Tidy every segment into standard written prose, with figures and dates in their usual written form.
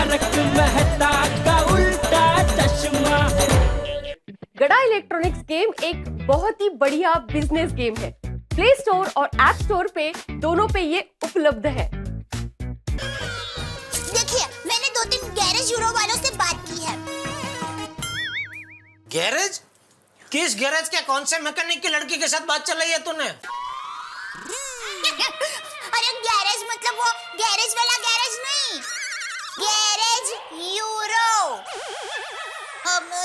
तारक मेहता का उल्टा चश्मा। गड़ा इलेक्ट्रॉनिक्स गेम एक बहुत ही बढ़िया बिजनेस गेम है। प्ले स्टोर और ऐप स्टोर पे दोनों पे ये उपलब्ध है। देखिए, मैंने 2-3 गैरेज यूरो वालों से बात की है। गैरेज? किस गैरेज के कौन से मैकेनिक की लड़की के साथ बात चल रही है तूने? अरे गैरेज मतलब वो गैरेज वाला गैरेज नहीं, गैरेज यूरो,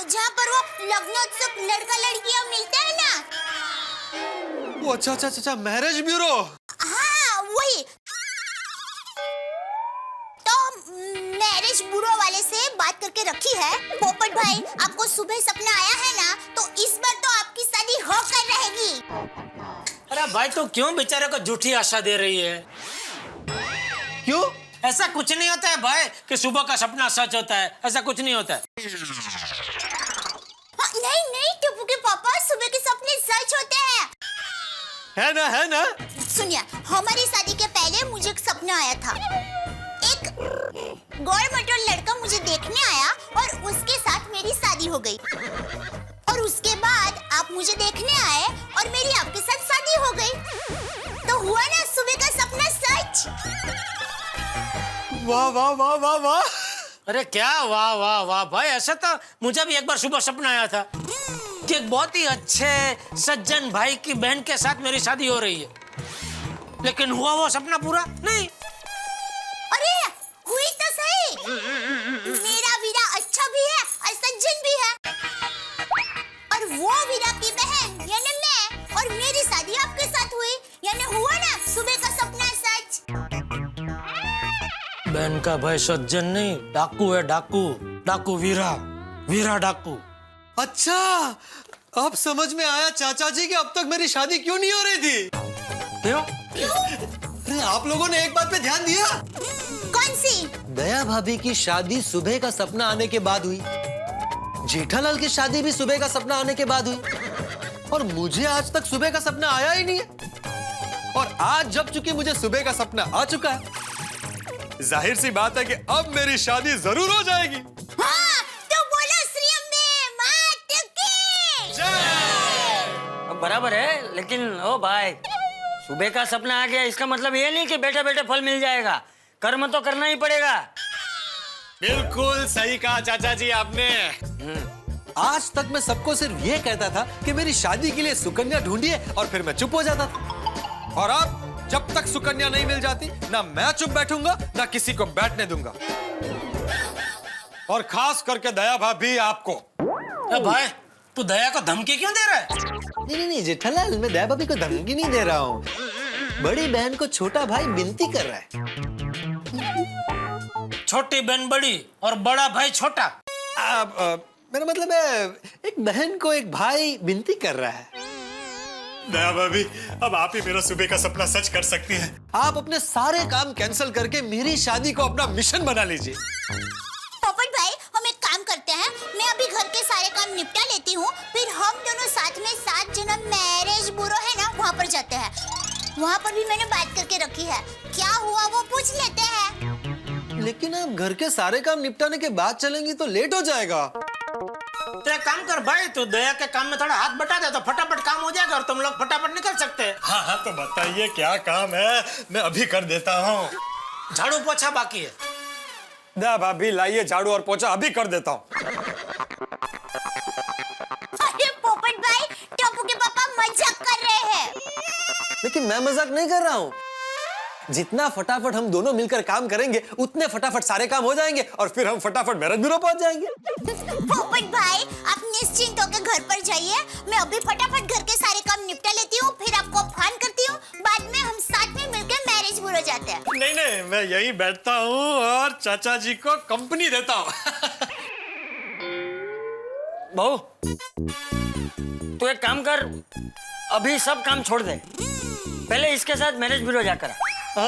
जहाँ पर वो लग्नोत्सुक लड़का लड़कियाँ मिलते हैं ना। वो अच्छा, मैरिज ब्यूरो। हाँ वही। तो मैरिज ब्यूरो वाले से बात करके रखी है। पोपट भाई, आपको सुबह सपना आया है ना, तो इस बार तो आपकी शादी होकर रहेगी। अरे भाई तू क्यों बेचारे को झूठी आशा दे रही है? क्यों? ऐसा कुछ नहीं होता है भाई कि सुबह का सपना सच होता है, ऐसा कुछ नहीं होता है। नहीं टप्पू के पापा, सुबह के सपने सच होते हैं। है ना? सुनिए, हमारी शादी के पहले मुझे एक सपना आया था। एक गोल-मटोल लड़का मुझे देखने आया और उसके साथ मेरी शादी हो गई। और उसके बाद आप मुझे देखने आए और मेरी आपके साथ शादी हो गई। तो हुआ ना सुबह का सपना सच। वाह। अरे क्या वाह भाई, ऐसा तो मुझे भी एक बार सुबह सपना आया था कि एक बहुत ही अच्छे सज्जन भाई की बहन के साथ मेरी शादी हो रही है, लेकिन हुआ वो सपना पूरा नहीं। अरे हुई तो सही। मेरा वीरा अच्छा भी है और सज्जन भी है, और वो वीरा की बहन यानी मैं, और मेरी शादी आपके साथ हुई, यानी हुआ ना सुबह का सपना सच। बहन का भाई सज्जन नहीं, डाकू है, डाकू वीरा डाकू। अच्छा, अब समझ में आया चाचा जी कि अब तक मेरी शादी क्यों नहीं हो रही थी। क्यों? अरे आप लोगों ने एक बात पे ध्यान दिया? कौन सी? दया भाभी की शादी सुबह का सपना आने के बाद हुई, जेठालाल की शादी भी सुबह का सपना आने के बाद हुई, और मुझे आज तक सुबह का सपना आया ही नहीं है। और आज जब चूंकि मुझे सुबह का सपना आ चुका है, जाहिर सी बात है कि अब मेरी शादी जरूर हो जाएगी। हाँ, तो बोलो श्री अम्बे मात की अब बराबर है, लेकिन ओ भाई, सुबह का सपना आ गया इसका मतलब ये नहीं कि बैठे बैठे फल मिल जाएगा। कर्म तो करना ही पड़ेगा। बिल्कुल सही कहा चाचा जी आपने। आज तक मैं सबको सिर्फ ये कहता था कि मेरी शादी के लिए सुकन्या ढूंढिए, और फिर मैं चुप हो जाता था। और अब जब तक सुकन्या नहीं मिल जाती, ना मैं चुप बैठूंगा ना किसी को बैठने दूंगा, और खास करके दया भाभी आपको। भाई तू दया को धमकी क्यों दे रहा है? नहीं जेठालाल, मैं दया भाभी को धमकी नहीं दे रहा हूँ। बड़ी बहन को छोटा भाई विनती कर रहा है। छोटी बहन बड़ी और बड़ा भाई छोटा। मेरा मतलब है, एक बहन को एक भाई विनती कर रहा है। दया भाभी, अब आप ही मेरा सुबह का सपना सच कर सकती हैं। आप अपने सारे काम कैंसिल करके मेरी शादी को अपना मिशन बना लीजिए। पोपट भाई, हम एक काम करते हैं, मैं अभी घर के सारे काम निपटा लेती हूँ, फिर हम दोनों साथ में 7 जन मैरिज ब्यूरो है ना, वहाँ पर जाते हैं। वहाँ पर भी मैंने बात करके रखी है, क्या हुआ वो पूछ लेते हैं। लेकिन आप घर के सारे काम निपटाने के बाद चलेंगी तो लेट हो जाएगा। तो एक काम कर भाई, तू दया के काम में थोड़ा हाथ बटा दे तो फटाफट काम हो जाएगा और तुम लोग फटाफट निकल सकते हैं। हाँ, तो बताइए क्या काम है, मैं अभी कर देता हूँ। झाड़ू पोछा बाकी है। दया भाभी लाइए झाड़ू और पोछा, अभी कर देता हूँ। अरे पोपट भाई, टप्पू के पापा मजाक कर रहे हैं। लेकिन मैं मजाक नहीं कर रहा हूँ। जितना फटाफट हम दोनों मिलकर काम करेंगे, उतने फटाफट सारे काम हो जाएंगे, और फिर हम फटाफट मैरिज ब्यूरो पहुंच जाएंगे। पोपट भाई, आप निश्चिंत होकर घर पर जाइए, मैं अभी फटाफट घर के सारे काम निपटा लेती हूँ, फिर आपको फोन करती हूँ, बाद में हम साथ में मिलकर मैरिज ब्यूरो जाते हैं। नहीं, मैं यही बैठता हूँ और चाचा जी को कंपनी देता हूँ। बहू, तू एक काम कर, अभी सब काम छोड़ दे, पहले इसके साथ मैरिज ब्यूरो जाकर आ।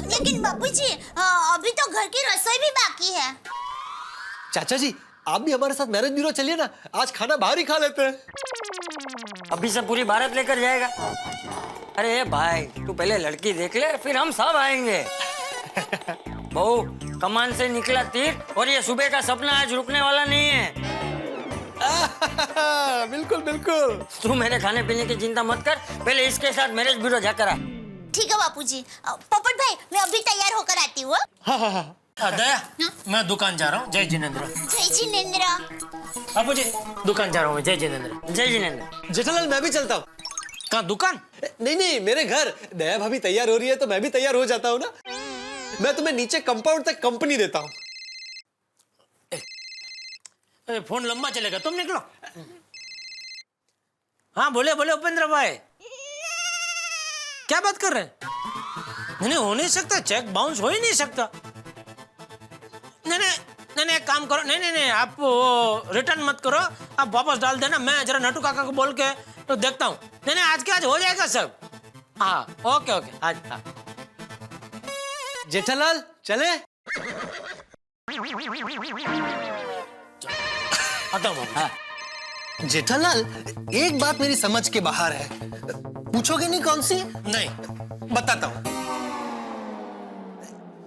लेकिन बाबूजी, अभी तो घर की रसोई भी बाकी है। चाचा जी, आप भी हमारे साथ मैरिज ब्यूरो चलिए ना, आज खाना बाहर ही खा लेते हैं। अभी से पूरी भारत लेकर जाएगा। अरे भाई, तू पहले लड़की देख ले, फिर हम सब आएंगे। बहू, कमान से निकला तीर और ये सुबह का सपना आज रुकने वाला नहीं है। बिल्कुल बिल्कुल। तू मेरे खाने पीने की चिंता मत कर, पहले इसके साथ मैरिज ब्यूरो जाकर आ। ठीक है बापूजी। पोपट भाई मैं अभी तैयार होकर आती हूँ। दया मैं दुकान जा रहा हूँ। जय जिनेंद्र। जय जिनेंद्र। बापूजी दुकान जा रहा हूँ। जय जिनेंद्र। जय जिनेंद्र। जेठालाल मैं भी चलता हूँ। कहाँ दुकान? नहीं नहीं, मेरे घर। दया भाभी तैयार हो रही है तो मैं भी तैयार हो जाता हूँ ना। मैं तुम्हें नीचे कंपाउंड तक कंपनी देता हूँ। फोन लंबा चलेगा, तुम निकलो। हाँ बोले बोले उपेंद्र भाई, क्या बात कर रहे हैं? नहीं हो नहीं सकता, चेक बाउंस हो ही नहीं सकता। नहीं नहीं नहीं नहीं, एक काम करो। नहीं नहीं नहीं, आप वो रिटर्न मत करो, आप वापस डाल देना। मैं जरा नटू काका को बोल के तो देखता हूँ। नहीं नहीं, आज के आज हो जाएगा सब। हाँ ओके ओके आज। हाँ जेठालाल चले? आता हूँ। हाँ जेठालाल एक बात मेरी समझ के बाहर है, पूछोगे नहीं कौन सी? नहीं बताता हूँ।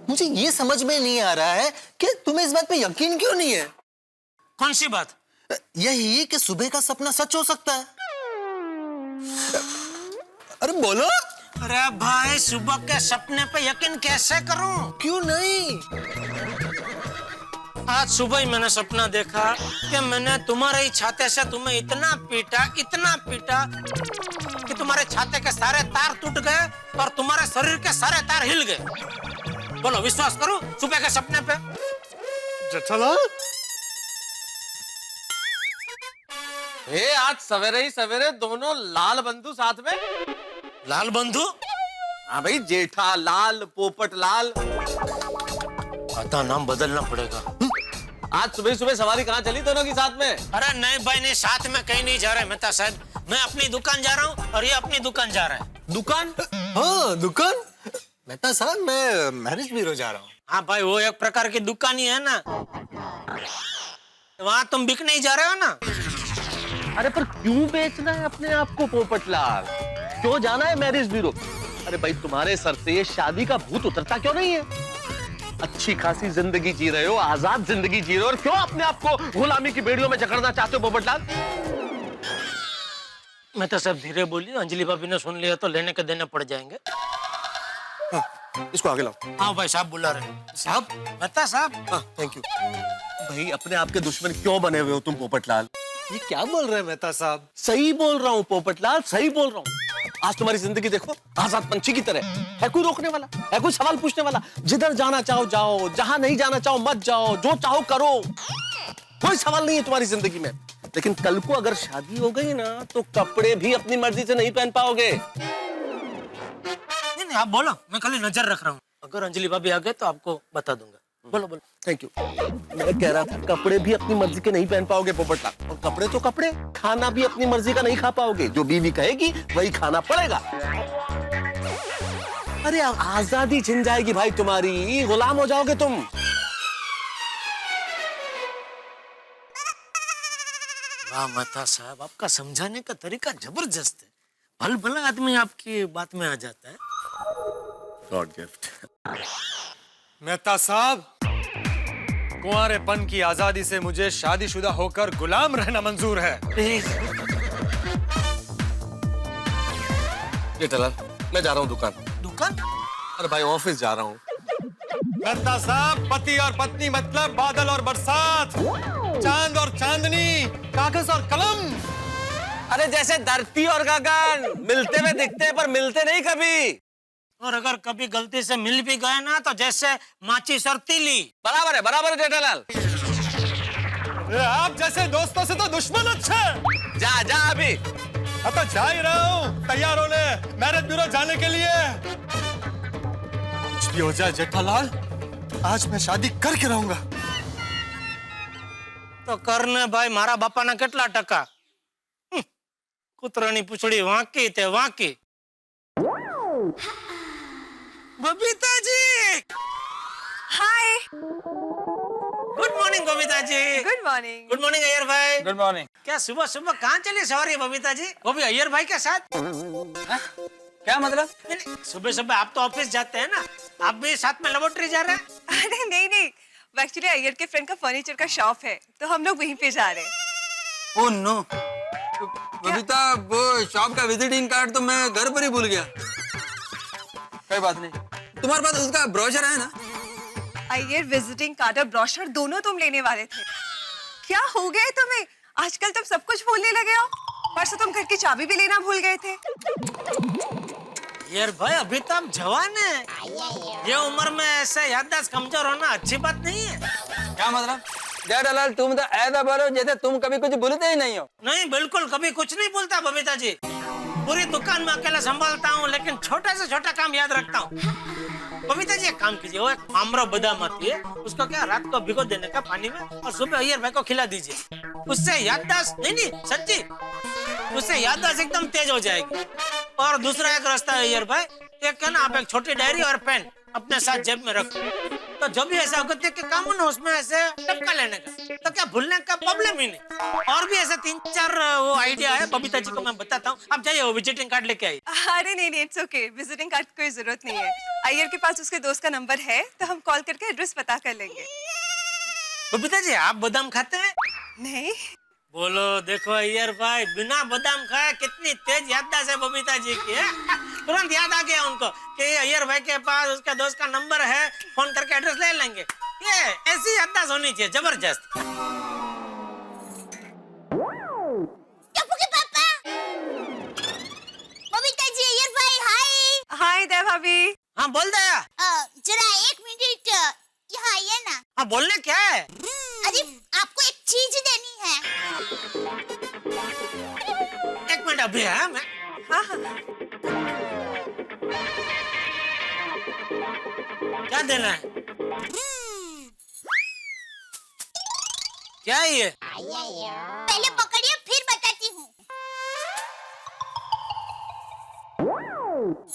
मुझे ये समझ में नहीं आ रहा है कि तुम्हें इस बात पे यकीन क्यों नहीं है। कौन सी बात? यही कि सुबह का सपना सच हो सकता है। अरे बोलो। अरे भाई, सुबह के सपने पे यकीन कैसे करूं? क्यों नहीं? आज सुबह ही मैंने सपना देखा कि मैंने तुम्हारे ही छाते से तुम्हें इतना पीटा कि तुम्हारे छाते के सारे तार टूट गए और तुम्हारे शरीर के सारे तार हिल गए। बोलो विश्वास करो सुबह के सपने पे? जेठालाल आज सवेरे ही सवेरे दोनों लाल बंधु साथ में। लाल बंधु? हाँ भाई, जेठा लाल पोपट लाल। पता नाम बदलना पड़ेगा। आज सुबह सुबह सवारी कहाँ चली दोनों की साथ में? अरे नहीं भाई नहीं, साथ में कहीं नहीं जा रहे मेहता साहब। मैं अपनी दुकान जा रहा हूँ और ये अपनी दुकान जा रहा है। दुकान? हाँ दुकान। मेहता साहब मैं मैरिज ब्यूरो जा रहा हूँ। हाँ भाई, वो एक प्रकार की दुकान ही है ना। वहाँ तुम बिकने ही जा रहे हो ना। अरे पर क्यों बेचना है अपने आप को पोपटलाल? क्यों जाना है मैरिज ब्यूरो? अरे भाई, तुम्हारे सर से ये शादी का भूत उतरता क्यों नहीं है? अच्छी खासी जिंदगी जी रहे हो, आजाद जिंदगी जी रहे हो, और क्यों अपने आप को गुलामी की बेड़ियों में जकड़ना चाहते हो पोपटलाल? मैं तो सब धीरे बोली, अंजलि भाभी ने सुन लिया तो लेने के देने पड़ जाएंगे। इसको आगे लाओ। हाँ भाई साहब बुला रहे हैं। साहब? बता साहब। हाँ, थैंक यू। भाई, अपने आप के दुश्मन क्यों बने हुए हो तुम पोपटलाल? ये क्या बोल रहे हैं मेहता साहब? सही बोल रहा हूँ पोपटलाल, सही बोल रहा हूँ। आज तुम्हारी जिंदगी देखो, आजाद पंछी की तरह है। कोई रोकने वाला है? कोई सवाल पूछने वाला? जिधर जाना चाहो जाओ, जहां नहीं जाना चाहो मत जाओ, जो चाहो करो। कोई सवाल नहीं है तुम्हारी जिंदगी में। लेकिन कल को अगर शादी हो गई ना, तो कपड़े भी अपनी मर्जी से नहीं पहन पाओगे। नहीं नहीं, आप बोलो, मैं खाली नजर रख रहा हूँ। अगर अंजलि भाभी आ गए तो आपको बता दूंगा। बोलो बोलो। Thank you. मैं कह रहा था, कपड़े भी अपनी मर्जी के नहीं पहन पाओगे पोपटलाल। और कपड़े तो कपड़े, खाना भी अपनी मर्जी का नहीं खा पाओगे। जो बीवी कहेगी वही खाना पड़ेगा। अरे आजादी छिन जाएगी भाई तुम्हारी, गुलाम हो जाओगे तुम। वाह मेहता साहब, आपका समझाने का तरीका जबरदस्त है। भल भला आदमी आपकी बात में आ जाता है। God gift. मेहता साहब, कुंवारेपन की आजादी से मुझे शादीशुदा होकर गुलाम रहना मंजूर है। जेठालाल, मैं जा रहा हूँ दुकान। दुकान? अरे भाई, ऑफिस जा रहा हूँ। मेहता साहब, पति और पत्नी मतलब बादल और बरसात, चांद और चांदनी, कागज और कलम। अरे जैसे धरती और गगन मिलते हुए दिखते हैं पर मिलते नहीं कभी। और अगर कभी गलती से मिल भी गए ना, तो जैसे माचिस और तीली। बराबर है जेठालाल। आप जैसे दोस्तों से तो दुश्मन अच्छे। जा अभी। अब तो जा ही रहा हूँ, तैयार होने मैरिज ब्यूरो जाने के लिए। कुछ भी हो जाए जेठालाल, आज मैं शादी करके रहूंगा। तो करने भाई, मारा बापा ना કેટલા ટકા? કૂતરાની પૂંછડી વાંકી તે વાંકી। Babita ji, hi. Good morning Babita ji. Good morning. Good morning Iyer भाई। Good morning. क्या सुबह सुबह कहाँ चली सवारी बबीता जी? वो भी अय्यर भाई के साथ? क्या मतलब? सुबह सुबह आप तो ऑफिस जाते हैं ना, आप भी साथ में लेबोरेटरी जा रहे हैं? अरे नहीं नहीं, वो एक्चुअली अय्यर के फ्रेंड का फर्नीचर का शॉप है, तो हम लोग वहीं पे जा रहे हैं। ओह नो, बबीता वो शॉप का विजिटिंग कार्ड तो मैं घर पर ही भूल गया। कोई बात नहीं, तुम्हारे पास उसका ब्रोशर है ना? अय्यर विजिटिंग कार्ड और ब्रोशर दोनों तुम लेने वाले थे। क्या हो गया है तुम्हें? आजकल तुम सब कुछ भूलने लगे हो। परसों तुम घर की चाबी भी लेना भूल गए थे। यार भाई, अभी तो आप जवान हैं। ये उम्र में ऐसे याददाश्त कमजोर होना अच्छी बात नहीं है। क्या मतलब? जेठालाल, तुम तो ऐसा बोलो जैसे तुम कभी कुछ भूलते ही नहीं हो। नहीं, बिल्कुल कभी कुछ नहीं भूलता बबीता जी। पूरी दुकान में अकेला संभालता हूँ, लेकिन छोटा से छोटा काम याद रखता हूँ। बबीता जी एक काम कीजिए, वो एक मामरो बादाम आती है, उसको क्या रात को भिगो देने का पानी में और सुबह अय्यर भाई को खिला दीजिए। उससे याददाश्त नहीं सच्ची, उससे याददाश्त एकदम तेज हो जाएगी। और दूसरा एक रास्ता है अय्यर भाई, एक है ना, आप एक छोटी डायरी और पेन अपने साथ जेब में रखो, तो जब भी ऐसा अगत्य के काम हो ना, उसमें ऐसे टपका लेने का, तो क्या भूलने का प्रॉब्लम ही नहीं। और भी ऐसे 3-4 वो आइडिया है, बबीता जी को मैं बताता हूँ। आप जाइए, वो विजिटिंग कार्ड लेके आइए। अरे नहीं नहीं, इट्स ओके, विजिटिंग कार्ड की कोई जरूरत नहीं है। अय्यर के पास उसके दोस्त का नंबर है, तो हम कॉल करके एड्रेस पता कर लेंगे। बबीता जी, आप बादाम खाते हैं? नहीं। बोलो, देखो अय्यर भाई, बिना बादाम खाए कितनी तेज याददाश्त है बबीता जी की है। तुरंत याद आ गया उनको कि अय्यर भाई के पास उसका दोस्त का नंबर है, फोन करके एड्रेस ले लेंगे। ये ऐसी याददाश्त होनी चाहिए, जबरदस्त। टप्पू के पापा, बबीता जी, अय्यर भाई, हाय। हाय दया भाभी। हाँ बोल दया। जरा 1 मिनट यहाँ आइए ना। हाँ बोलना क्या है? अरे आपको एक चीज देनी है। 1 मिनट अभी है मैं। हाँ हाँ। क्या देना है? क्या है ये? पहले पकड़िए, फिर बताती हूँ।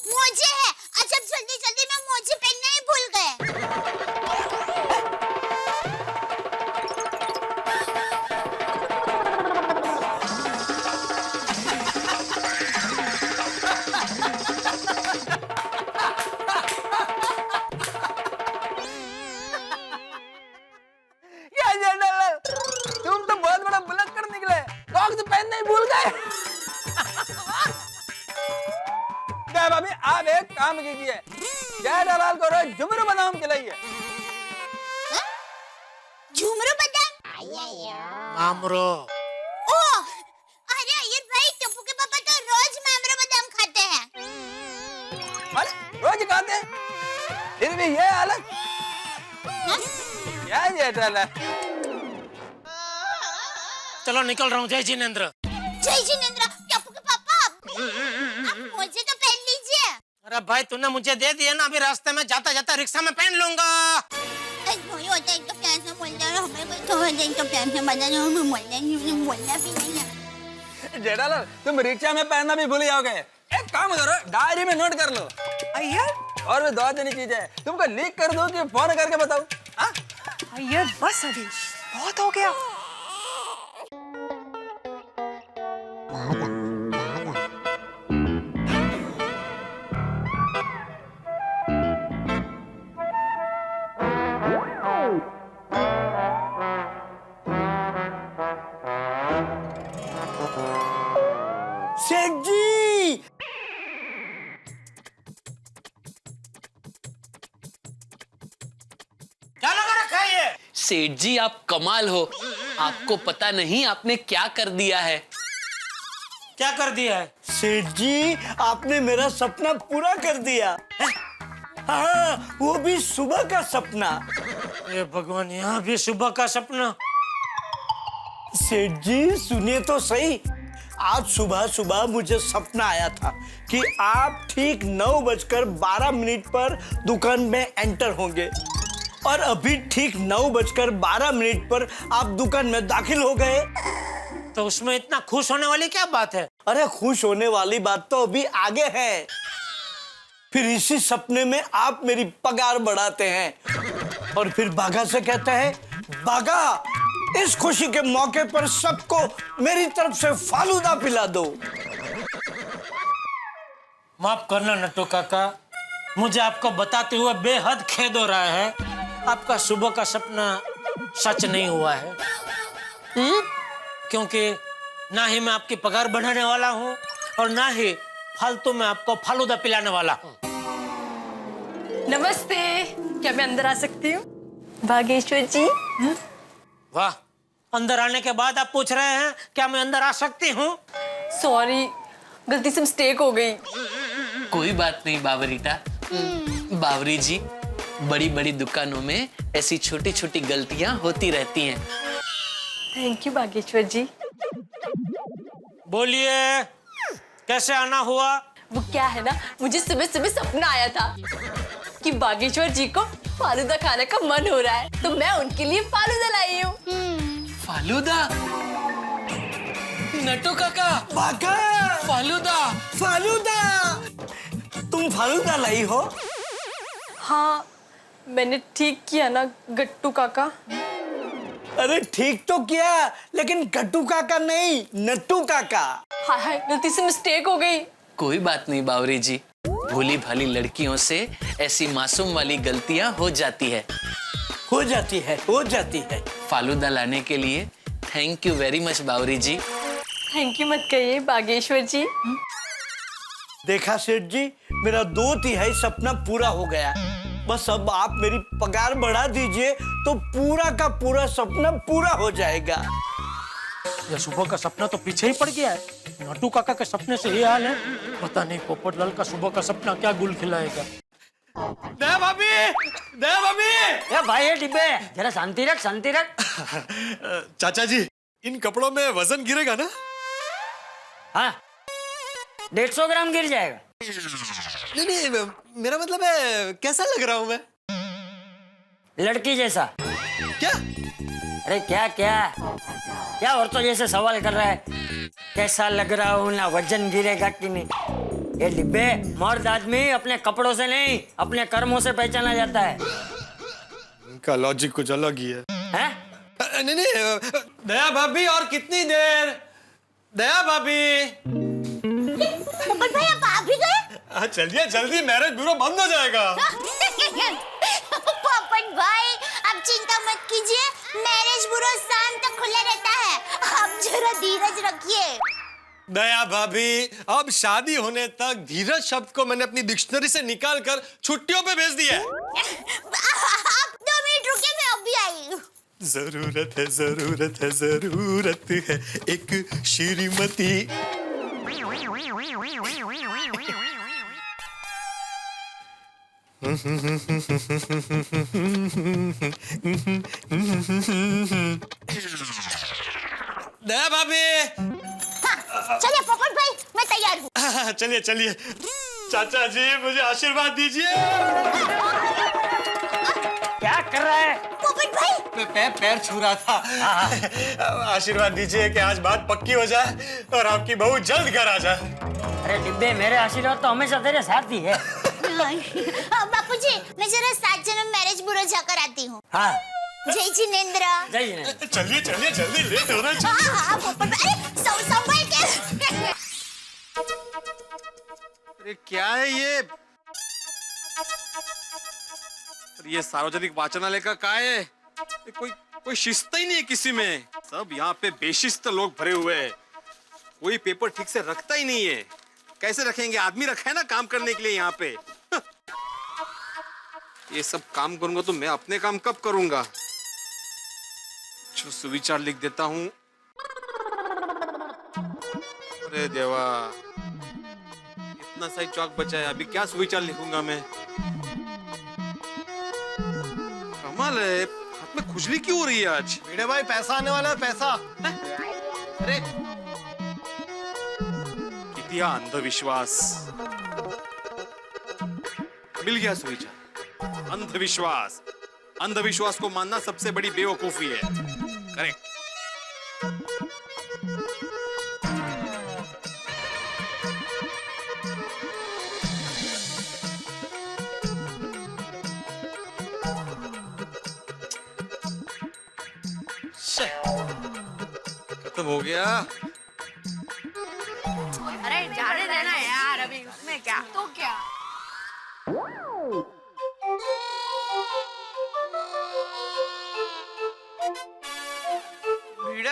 मोजे है। अच्छा जल्दी जल्दी में मोजे पहनना ही भूल गए। क्या जेठालाल, तुम तो बहुत बड़ा बुलक कर निकले, सॉक्स पहनना ही भूल गए। क्या भाभी, आप एक काम कीजिए, जेठालाल को रोज झुमरू बादाम खिलाइए। झुमरू बादाम? मामरो। ओह, अरे अय्यर भाई, टप्पू के पापा तो रोज मामरू बादाम खाते हैं। अरे रोज खाते हैं, फिर भी ये हालत? क्या जेठालाल? चलो निकल रहा हूँ। जय जिनेंद्र। जय जिनेंद्र। टप्पू के पापा, आप मोजे तो पहन लीजिए। अरे भाई, तूने मुझे दे दिया ना, अभी रास्ते में जाता जाता रिक्शा में पहन लूंगा। एक भाई होता है तो प्यार से बोल रहा है, हमें कोई थोड़ा दिन तो प्यार से बता दो, हमें बोलना भी नहीं है। जेठालाल, तुम रिक्शा में पहनना भी भूल जाओगे। एक काम करो, डायरी में नोट कर लो। अय्यर, और भी 2 दिन चीज है, तुमको लिख कर दो कि फोन करके बताओ। हाँ? अय्यर बस अभी, बहुत हो गया। सेठ जी, क्या लगा रखा है ये? सेठ जी आप कमाल हो, आपको पता नहीं आपने क्या कर दिया है। क्या कर दिया है? सेठ जी, आपने मेरा सपना पूरा कर दिया। हाँ, वो भी सुबह का सपना। ये भगवान, यहाँ भी सुबह का सपना। सेठ जी सुनिए तो सही, आज सुबह सुबह मुझे सपना आया था कि आप ठीक 9:12 पर दुकान में एंटर होंगे, और अभी ठीक 9:12 पर आप दुकान में दाखिल हो गए। तो उसमें इतना खुश होने वाली क्या बात है? अरे खुश होने वाली बात तो अभी आगे है। फिर इसी सपने में आप मेरी पगार बढ़ाते हैं और फिर बागा से कहते हैं, बागा, इस खुशी के मौके पर सबको मेरी तरफ से फालूदा पिला दो। माफ करना नट्टू काका, मुझे आपको बताते हुए बेहद खेद हो रहा है। आपका सुबह का सपना सच नहीं हुआ है। क्योंकि ना ही मैं आपकी पगार बढ़ाने वाला हूँ और ना ही फालतू में आपको फालूदा पिलाने वाला हूँ। नमस्ते, क्या मैं अंदर आ सकती हूँ? बागेश्वर जी। वाह, अंदर आने के बाद आप पूछ रहे हैं क्या मैं अंदर आ सकती हूँ? सॉरी, गलती से मिस्टेक हो गई। कोई बात नहीं बावरीटा। बावरी जी, बड़ी बड़ी दुकानों में ऐसी छोटी छोटी गलतियां होती रहती हैं। थैंक यू बागेश्वर जी। बोलिए, कैसे आना हुआ? वो क्या है ना, मुझे सुबह सुबह सपना आया था कि बागेश्वर जी को फालूदा खाने का मन हो रहा है, तो मैं उनके लिए फालूदा लाई हूँ। फालूदा? नट्टू काका, बाका फालूदा। फालूदा, तुम फालूदा लाई हो? हाँ, मैंने ठीक किया ना गट्टू काका? अरे ठीक तो किया, लेकिन गट्टू काका नहीं, नट्टू काका। हाय हाय, गलती से मिस्टेक हो गई। कोई बात नहीं बावरी जी, भोली भाली लड़कियों से ऐसी मासूम वाली गलतियां हो जाती है। हो जाती है, हो जाती है। फालूदा लाने के लिए thank you very much Bawri ji. Thank you मत कहिए बागेश्वर जी। देखा सेठ जी, मेरा 2/3 सपना पूरा हो गया। बस अब आप मेरी पगार बढ़ा दीजिए तो पूरा का पूरा सपना पूरा हो जाएगा। यह सुबह का सपना तो पीछे ही पड़ गया है। नट्टू काका के सपने से ये हाल है, पता नहीं पोपटलाल का सुबह का सपना क्या गुल खिलाएगा। दया भाभी, दया भाभी। ए भाई डिब्बे, जरा शांति रख, शांति रख। चाचा जी, इन कपड़ों में वजन गिरेगा ना? हाँ, 150 ग्राम गिर जाएगा। नहीं, मेरा मतलब है कैसा लग रहा हूँ मैं? लड़की जैसा। क्या? अरे क्या क्या क्या औरतों जैसे सवाल कर रहा है, कैसा लग रहा हूँ ना वजन गिरेगा कि नहीं। ये डिब्बे, मर्द आदमी अपने कपड़ों से नहीं अपने कर्मों से पहचाना जाता है। इनका लॉजिक कुछ अलग ही है। हैं? नहीं, दया भाभी और कितनी देर? दया भाभी। पोपट भाई आप आ भी गए? चलिए जल्दी, मैरिज ब्यूरो बंद हो जाएगा। पोपट भाई आप चिंता मत कीजिए, मैरिज ब्यूरो शाम तक खुला रहता है, आप जरा धीरज रखिए। दया भाभी, अब शादी होने तक धीरज शब्द को मैंने अपनी डिक्शनरी से निकाल कर छुट्टियों पे भेज दिया है। आप 2 मिनट रुकिए, मैं अभी आई। जरूरत है, जरूरत है, जरूरत है एक श्रीमती। दया भाभी। चलिए पोपट भाई, मैं तैयार हूँ। चलिए चलिए। चाचा जी, मुझे आशीर्वाद दीजिए। क्या कर रहा है? पोपट भाई, मैं पैर छू रहा था। आशीर्वाद दीजिए कि आज बात पक्की हो जाए और आपकी बहू जल्द घर आ जाए। अरे डिब्बे, मेरे आशीर्वाद तो हमेशा तेरे साथ ही है। बापूजी, मैं जरा 7 जन्म मैरिज ब्यूरो जाकर आती हूँ। हाँ, जय जिनेंद्र। जय जिनेंद्र। चलिए चलिए, जल्दी लेट हो रहा है। हाँ हाँ पोपट भाई, अरे संभल के। अरे क्या है ये? ये सार्वजनिक वाचनालय का क्या है? कोई शिस्त ही नहीं है किसी में। सब यहाँ पे बेशिस्त लोग भरे हुए हैं। कोई पेपर ठीक से रखता ही नहीं है। कैसे रखेंगे? आदमी रखा है ना काम करने के लिए यहाँ पे। ये सब काम करूंगा तो मैं अपने काम कब करूंगा? जो सुविचार लिख देता हूँ। अरे देवा, इतना सही चौक बचा है, अभी क्या सुविचार लिखूंगा मैं? कमाल है, हाथ में खुजली क्यों हो रही है आज? वीडे भाई, पैसा आने वाला है, पैसा। अरे किती अंधविश्वास। मिल गया सुविचार। अंधविश्वास, अंधविश्वास को मानना सबसे बड़ी बेवकूफी है। करेक्ट। खत्म हो गया। अरे जाने देना यार, अभी उसमें क्या। तो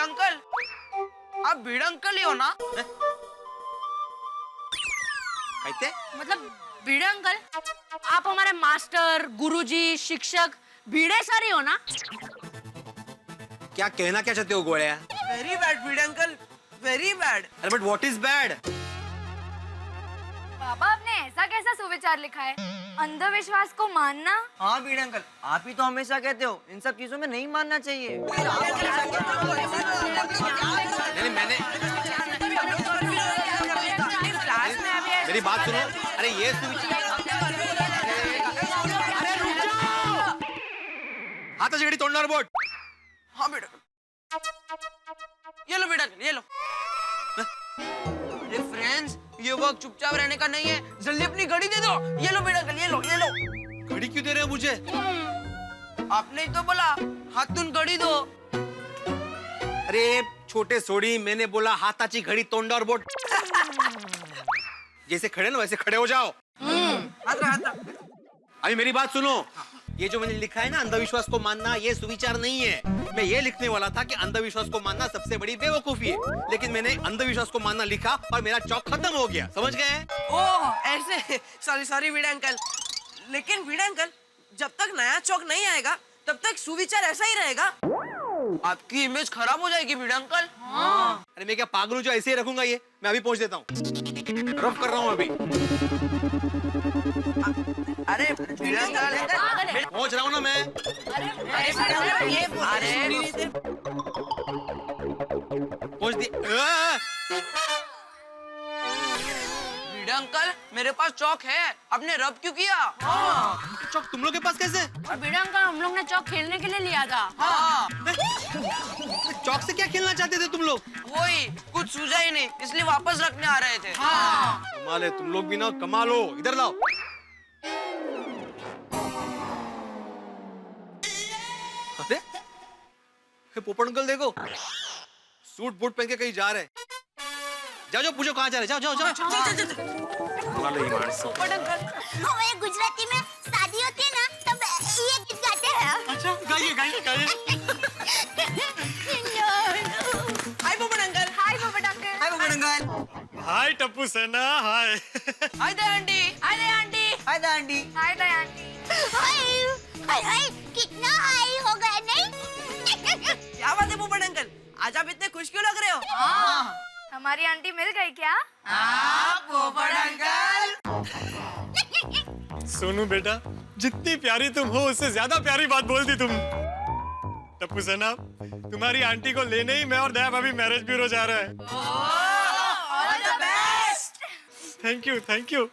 अंकल, आप भीड़ अंकल ही हो ना? कहते मतलब भिड़े अंकल, आप हमारे मास्टर, गुरुजी, शिक्षक भिड़े सर ही हो ना? क्या कहना क्या चाहते हो गोळ्या? वेरी बैड भीड़ अंकल, वेरी बैड। अरे बट व्हाट इज बैड? बाबा, आपने ऐसा कैसा सुविचार लिखा है? अंधविश्वास को मानना? हाँ भीड़ अंकल, आप ही तो हमेशा कहते हो इन सब चीजों में नहीं मानना चाहिए। नहीं मैंने मेरी बात सुनो। अरे ये हाताची घडी तोडणार बोट। हाँ भीड़ अंकल, ये लो भीड़ अंकल, ये लो। अरे फ्रेंड्स, ये वक्त चुपचाप रहने का नहीं है, जल्दी अपनी घड़ी दे दो। ये लो भीड़ अंकल, ये लो, ये लो। घड़ी क्यों दे रहे हो मुझे? आपने ही तो बोला हाथून घड़ी दो। अरे छोटे सोडी, मैंने बोला हाताची घडी तोंडावर बोट। जैसे खड़े ना वैसे खड़े हो जाओ। अभी मेरी बात सुनो। ये जो मैंने लिखा है ना, अंधविश्वास को मानना, ये सुविचार नहीं है। मैं ये लिखने वाला था कि अंधविश्वास को मानना सबसे बड़ी बेवकूफी है, लेकिन मैंने अंधविश्वास को मानना लिखा और मेरा चौक खत्म हो गया। समझ गए? ओह ऐसे, सॉरी सॉरी भीड़ अंकल। लेकिन भीड़ अंकल, जब तक नया चौक नहीं आएगा तब तक सुविचार ऐसा ही रहेगा। आपकी इमेज खराब हो जाएगी भीड़ अंकल। अरे मैं क्या पागल हूँ जो ऐसे ही रखूंगा? ये मैं अभी पहुंच देता हूँ। रफ कर रहा हूँ अभी। अरे भीड़ अंकल, पहुंच रहा हूँ ना मैं। पहुंच दी। भीड़ अंकल, मेरे पास चौक है, आपने रब क्यों किया? चौक तुम लोग के पास कैसे? और भिड़े अंकल, हम लोग ने चौक खेलने के लिए लिया था। चौक से क्या खेलना चाहते थे तुम लोग? वही कुछ सूझा ही नहीं, इसलिए वापस रखने आ रहे थे। कमाल है, तुम लोग भी ना कमाल हो। इधर लाओ। अरे ये पोपट अंकल देखो, सूट बूट पहन के कहीं जा रहे हैं। जाओ जाओ, पूछो कहाँ जा रहे? जाओ जाओ जाओ। कमाल है ये मानस। हमारे गुजराती में शादी होती है ना, तब ये गीत गाते हैं। अच्छा गाइए गाइए गाइए। हाय पोपट अंकल। हाय पोपट अंकल। हाय पोपट अंकल। हाय टप्पू सेना। हाय। हाय दया आंटी। हाय दया आंटी। हाय दया आंटी। हाय दया आंटी। हाय हाय हाय, कितना हाई हो गया नहीं? क्या बात है पोपट अंकल, आज आप इतने खुश क्यों लग रहे हो? हमारी आंटी मिल गई क्या? पोपट अंकल। सोनू बेटा, जितनी प्यारी तुम हो उससे ज्यादा प्यारी बात बोल दी तुम। टप्पू सेना, तुम्हारी आंटी को लेने ही मैं और दया भाभी मैरिज ब्यूरो जा रहे हैं। All the best. Thank you thank you.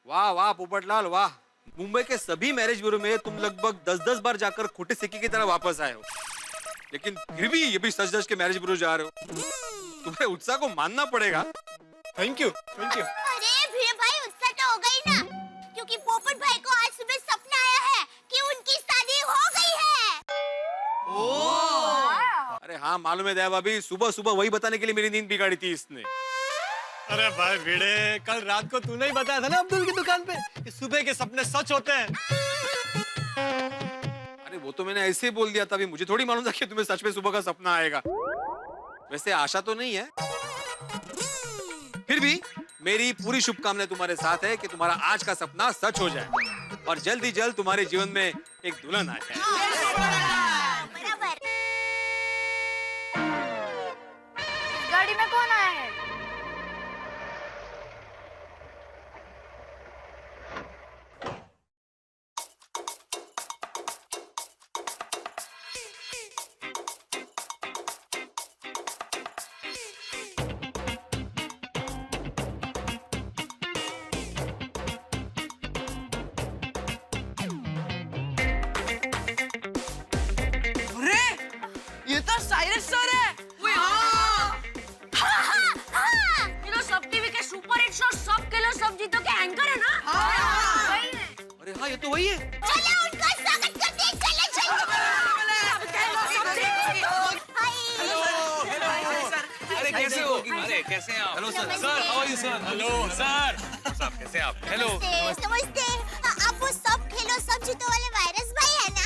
वाह वाह पोपटलाल वाह। मुंबई के सभी मैरिज ब्यूरो में तुम लगभग 10-10 बार जाकर खोटे सिक्के की तरह वापस आए हो, लेकिन फिर भी ये भी सच के मैरिज ब्यूरो जा रहे हो। तुम्हें उत्साह को मानना पड़ेगा। Thank you thank you. अरे भीड़ भाई, उत्साह तो हो गई ना, क्योंकि पोपट भाई को आज सुबह सपना आया है कि उनकी शादी हो गई है। अरे हाँ मालूम है दया भाभी, सुबह सुबह वही बताने के लिए मेरी नींद बिगाड़ी थी इसने। अरे भाई भिड़े, कल रात को तूने ही बताया था ना अब्दुल की दुकान पे कि सुबह के सपने सच होते हैं। अरे वो तो मैंने ऐसे ही बोल दिया था, अभी मुझे थोड़ी मालूम था कि तुम्हें सच में सुबह का सपना आएगा। वैसे आशा तो नहीं है, फिर भी मेरी पूरी शुभकामनाएं तुम्हारे साथ है कि तुम्हारा आज का सपना सच हो जाए और जल्द ही जल्द तुम्हारे जीवन में एक दुल्हन आ जाए। बराबर। गाड़ी में कौन आया है? अरे ये तो साइरस सर है। ये तो सब टीवी के सुपर हिट शो सब खेलो सब जीतो के एंकर है ना? वही है। अरे हाँ ये तो वही है। चलो उनका स्वागत करते हैं, चलो चलो। अरे कैसे हो? अरे कैसे हैं आप? Hello sir. Sir how are you sir? Hello sir. साहब कैसे हैं आप? हेलो। नमस्ते। आप वो सब खेलो सब जीतो वाले वायरस भाई है ना?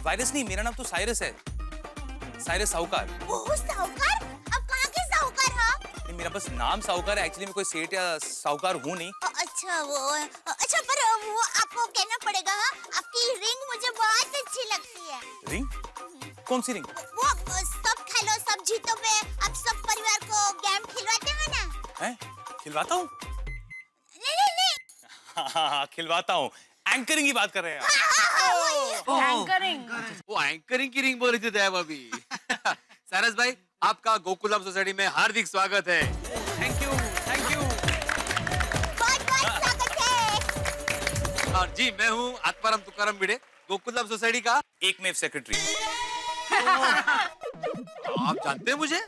वायरस नहीं, मेरा नाम तो साइरस है। साइरस साहूकार। ओह साहूकार, अब कहाँ के साहूकार हाँ? ये मेरा बस नाम साहूकार है, एक्चुअली मैं कोई सेठ या साहूकार हूँ नहीं। अच्छा पर वो आपको कहना पड़ेगा हाँ, आपकी रिंग मुझे बहुत अच्छी लगती है। रिंग? कौन सी रिंग? वो सब खेलो सब जीतो पे आप सब परिवार को गेम खिलवाते हो ना? हैं? खिलवाता हूँ? नहीं। हाँ, खिलवाता हूँ। एंकरिंग की बात कर रहे हैं आप। एंकरिंग। वो एंकरिंग की रिंग बोल रही थी दया भाभी। सारस भाई, आपका गोकुलम सोसाइटी में हार्दिक स्वागत है। Thank you. बहुत स्वागत है। और जी, मैं हूँ आत्माराम तुकाराम भिड़े, गोकुलम सोसाइटी का एकमेव सेक्रेटरी। आप जानते हैं मुझे?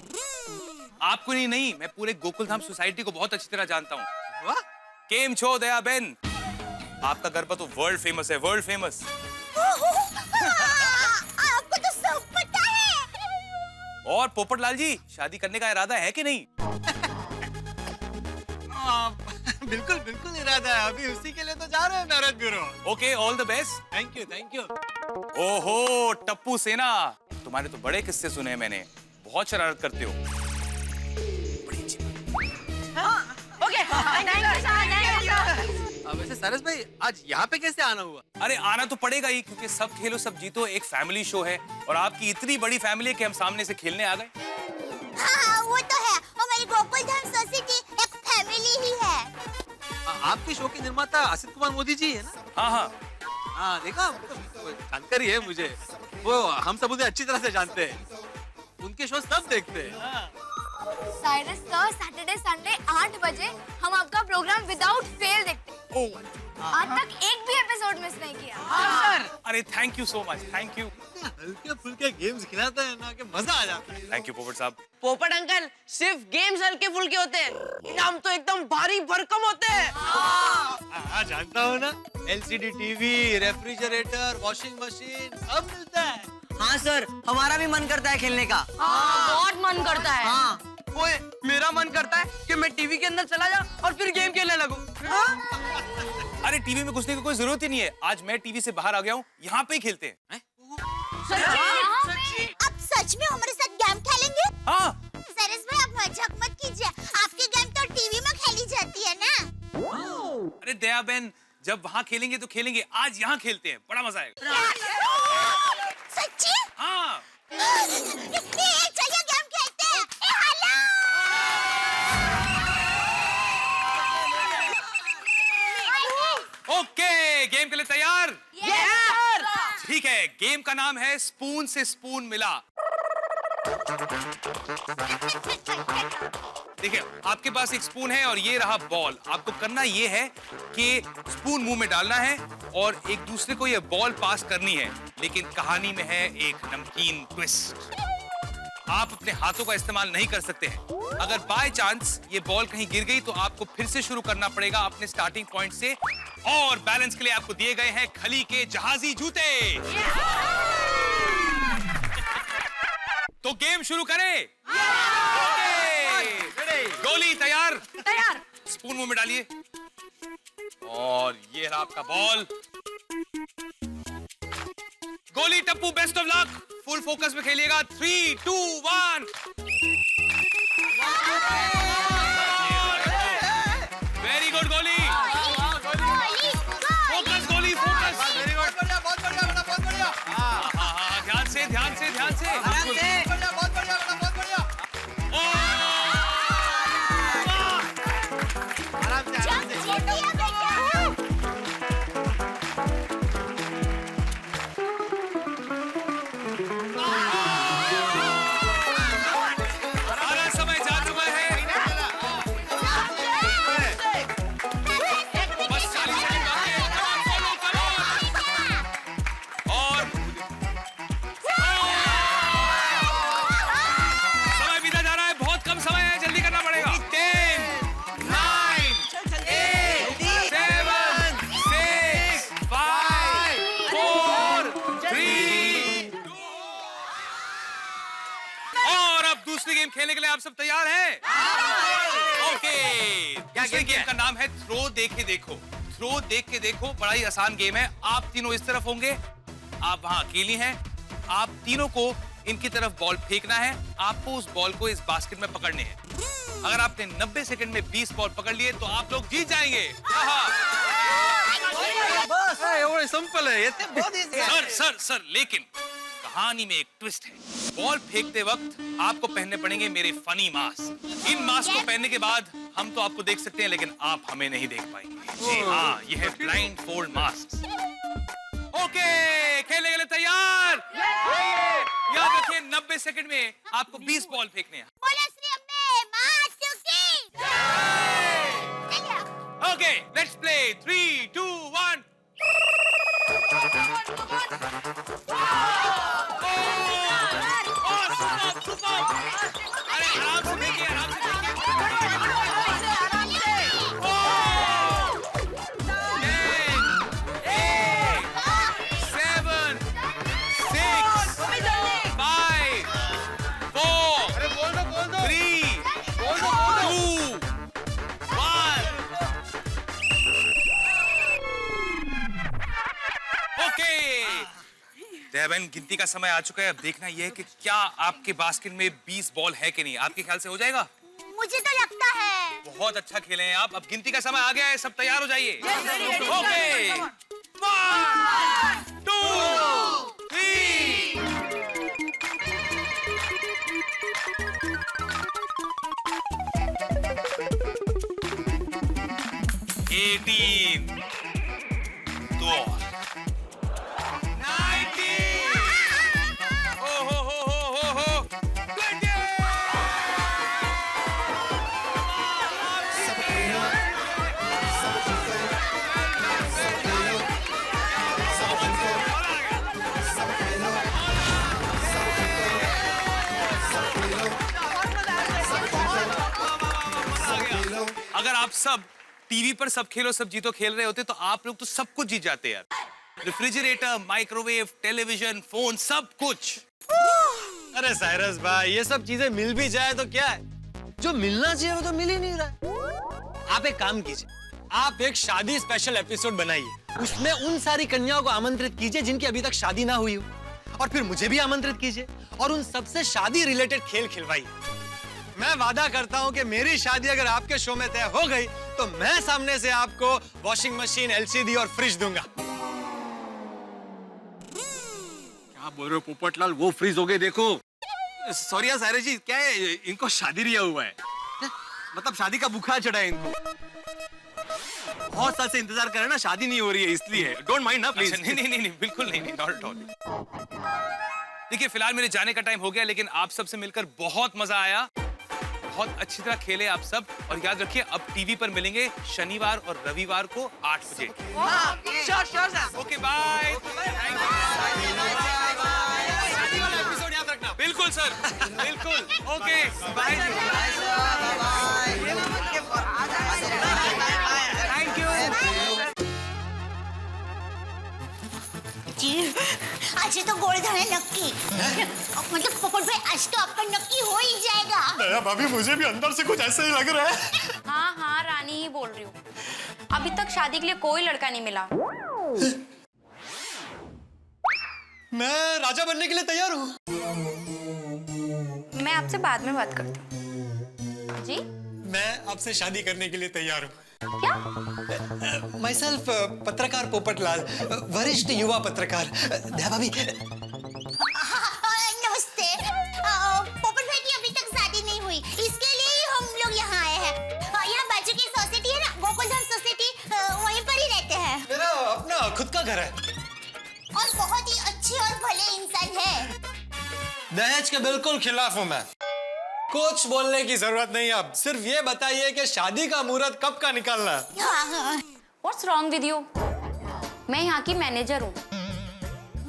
आपको नहीं, मैं पूरे गोकुलधाम सोसाइटी को बहुत अच्छी तरह जानता हूँ। वाह, केम छो दया बेन, आपका गरबा तो वर्ल्ड फेमस है, वर्ल्ड फेमस। आपको तो सब पता है। और पोपटलाल जी, शादी करने का इरादा है कि नहीं? बिल्कुल इरादा है, अभी उसी के लिए तो जा रहे हैं marriage bureau. Okay, all the best. Thank you. ओहो टप्पू सेना, तुम्हारे तो बड़े किस्से सुने हैं मैंने, बहुत शरारत करते हो। बड़ी अच्छी बात। वैसे सारस भाई, आज यहाँ पे कैसे आना हुआ? अरे आना तो पड़ेगा ही, क्योंकि सब खेलो सब जीतो एक फैमिली शो है, और आपकी इतनी बड़ी फैमिली है कि हम सामने से खेलने आ गए। हाँ, वो तो है, हमारी गोकुलधाम सोसाइटी एक फैमिली ही है। आपके शो के निर्माता असित कुमार मोदी जी है ना? हाँ, देखा, जानकारी है मुझे। वो हम सब उन्हें अच्छी तरह से जानते हैं, उनके शो सब देखते हैं। साइरस सर, सैटरडे संडे 8 बजे हम आपका प्रोग्राम विदाउट फेल देखते हैं। आज तक एक भी एपिसोड मिस नहीं किया। अरे thank you so much, thank you. हल्के फुल्के गेम्स खिलाते हैं ना कि मजा आ जाता है। थैंक यू पोपट साहब। पोपट अंकल, सिर्फ गेम्स हल्के फुल्के होते हैं, इनाम तो एकदम भारी भरकम होते हैं। हाँ, जानता हूँ ना, LCD TV, refrigerator, washing machine सब मिलता है। हाँ सर, हमारा भी मन करता है खेलने का। बहुत मन करता है। हाँ, ओए, मेरा मन करता है कि मैं टीवी के अंदर चला जाऊं और फिर गेम खेलने लगूं। अरे टीवी में घुसने की कोई जरूरत ही नहीं है, आज मैं टीवी से बाहर आ गया हूँ, यहाँ पे ही खेलते हैं। आप सच में हमारे साथ गेम खेलेंगे? हाँ। साइरस भाई, आप मजाक मत कीजिए, आपकी गेम तो टीवी में खेली जाती है ना। अरे दया बहन, जब वहाँ खेलेंगे तो खेलेंगे, आज यहाँ खेलते हैं, बड़ा मजा आएगा। सच्ची? हाँ। चलिए गेम खेलते हैं। ओके, गेम के लिए तैयार? यस ठीक है, गेम का नाम है स्पून से स्पून मिला। देखिए, आपके पास एक स्पून है और ये रहा बॉल। आपको करना ये है कि स्पून मुंह में डालना है और एक दूसरे को ये बॉल पास करनी है, लेकिन कहानी में है एक नमकीन ट्विस्ट। आप अपने हाथों का इस्तेमाल नहीं कर सकते हैं। अगर बाय चांस ये बॉल कहीं गिर गई तो आपको फिर से शुरू करना पड़ेगा अपने स्टार्टिंग पॉइंट से, और बैलेंस के लिए आपको दिए गए हैं खली के जहाजी जूते। तो गेम शुरू करें? गोली तैयार? तैयार। स्पून मुंह में डालिए और ये रहा आपका बॉल। गोली Tappu, best of luck, full focus में खेलिएगा। 3, 2, 1। वेरी गुड गोली, फोकस गोली, फोकस। वेरी गुड, बहुत बढ़िया, बहुत बढ़िया। हाँ, ध्यान से, ध्यान से, ध्यान से। बहुत बढ़िया। खेलने के लिए आप सब तैयार हैं? ओके, दूसरे गेम का नाम है थ्रो देखे देखो। थ्रो देख के देखो बड़ा ही आसान गेम है। आप तीनों इस तरफ होंगे, आप वहां अकेली हैं। आप तीनों को इनकी तरफ बॉल फेंकना है। आपको उस बॉल को इस बास्केट में पकड़ने हैं। अगर आपने 90 सेकंड में 20 बॉल पकड़ लिए तो आप लोग जीत जाएंगे। बस एवढं सिंपल आहे ये बहुत इजी है। सर लेकिन कहानी में एक ट्विस्ट है। बॉल फेंकते वक्त आपको पहनने पड़ेंगे मेरे फनी मास्क। इन मास्क को पहनने के बाद हम तो आपको देख सकते हैं लेकिन आप हमें नहीं देख पाएंगे। जी हाँ, ये है ब्लाइंड फोल्ड मास्क। ओके, खेलने के लिए तैयार? याद रखिए 90 सेकंड में आपको 20 बॉल फेंकने हैं। Okay, let's play. 3, 2, 1। अरे आराम से फेंकिए, आराम से देवन, गिनती का समय आ चुका है। अब देखना यह है कि क्या आपके बास्केट में 20 बॉल है कि नहीं। आपके ख्याल से हो जाएगा? मुझे तो लगता है। बहुत अच्छा खेले हैं आप। अब गिनती का समय आ गया है, सब तैयार हो जाइए। ओके, 1, 2, 3। 18 2 अगर आप सब टीवी पर सब खेलो सब जीतो खेल रहे होते तो आप लोग तो सब कुछ जीत जाते यार। रेफ्रिजरेटर, माइक्रोवेव, टेलीविजन, फोन, सब कुछ। अरे साइरस भाई, ये सब चीजें मिल भी जाए तो क्या है, जो मिलना चाहिए वो तो मिल ही नहीं रहा है। आप एक काम कीजिए, आप एक शादी स्पेशल एपिसोड बनाइए। उसमें उन सारी कन्याओं को आमंत्रित कीजिए जिनकी अभी तक शादी ना हुई हो, और फिर मुझे भी आमंत्रित कीजिए और उन सबसे शादी रिलेटेड खेल खिलवाइए। मैं वादा करता हूं कि मेरी शादी अगर आपके शो में तय हो गई तो मैं सामने से आपको वॉशिंग मशीन, एलसीडी और फ्रिज दूंगा। क्या बोल रहे हो पोपटलाल, वो फ्रीज हो गए देखो। सॉरी यार सायरा जी, क्या है इनको शादी रिया हुआ है, मतलब शादी का बुखार चढ़ा है इनको। बहुत साल से इंतजार कर रहे हैं ना, शादी नहीं हो रही है इसलिए। डोंट माइंड ना प्लीज। नहीं, बिल्कुल नहीं, नॉट एट ऑल। देखिए फिलहाल मेरे जाने का टाइम हो गया, लेकिन आप सबसे मिलकर बहुत मजा आया। बहुत अच्छी तरह खेले आप सब, और याद रखिए अब टीवी पर मिलेंगे शनिवार और रविवार को 8 बजे। Okay bye. एपिसोड याद रखना। बिल्कुल सर, बिल्कुल। Okay bye. Thank you. आज तो गोल्डन है नक्की। मतलब पोपट भाई, आज तो आपका नक्की हो ही जाएगा। दया भाभी, मुझे भी अंदर से कुछ ऐसा ही लग रहा है। हाँ, रानी ही बोल रही हूँ। अभी तक शादी के लिए कोई लड़का नहीं मिला। मैं राजा बनने के लिए तैयार हूँ। मैं आपसे बाद में बात करती हूँ। जी? मैं आपसे शादी करने के लिए तैयार हूँ। क्या? माइसेल्फ पत्रकार पोपटलाल, वरिष्ठ युवा पत्रकार। दया भाभी। नमस्ते। पोपट भाई की अभी तक शादी नहीं हुई, इसके लिए ही हम लोग यहाँ आए हैं। यहाँ बाजू की सोसाइटी है ना, गोकुलधाम सोसाइटी, वहीं पर ही रहते हैं। मेरा अपना खुद का घर है और बहुत ही अच्छे और भले इंसान है। दहेज के बिल्कुल खिलाफ हूँ मैं। कुछ बोलने की जरूरत नहीं, अब सिर्फ ये बताइए कि शादी का मुहूर्त कब का निकालना है। What's wrong with you? मैं यहाँ की मैनेजर हूँ।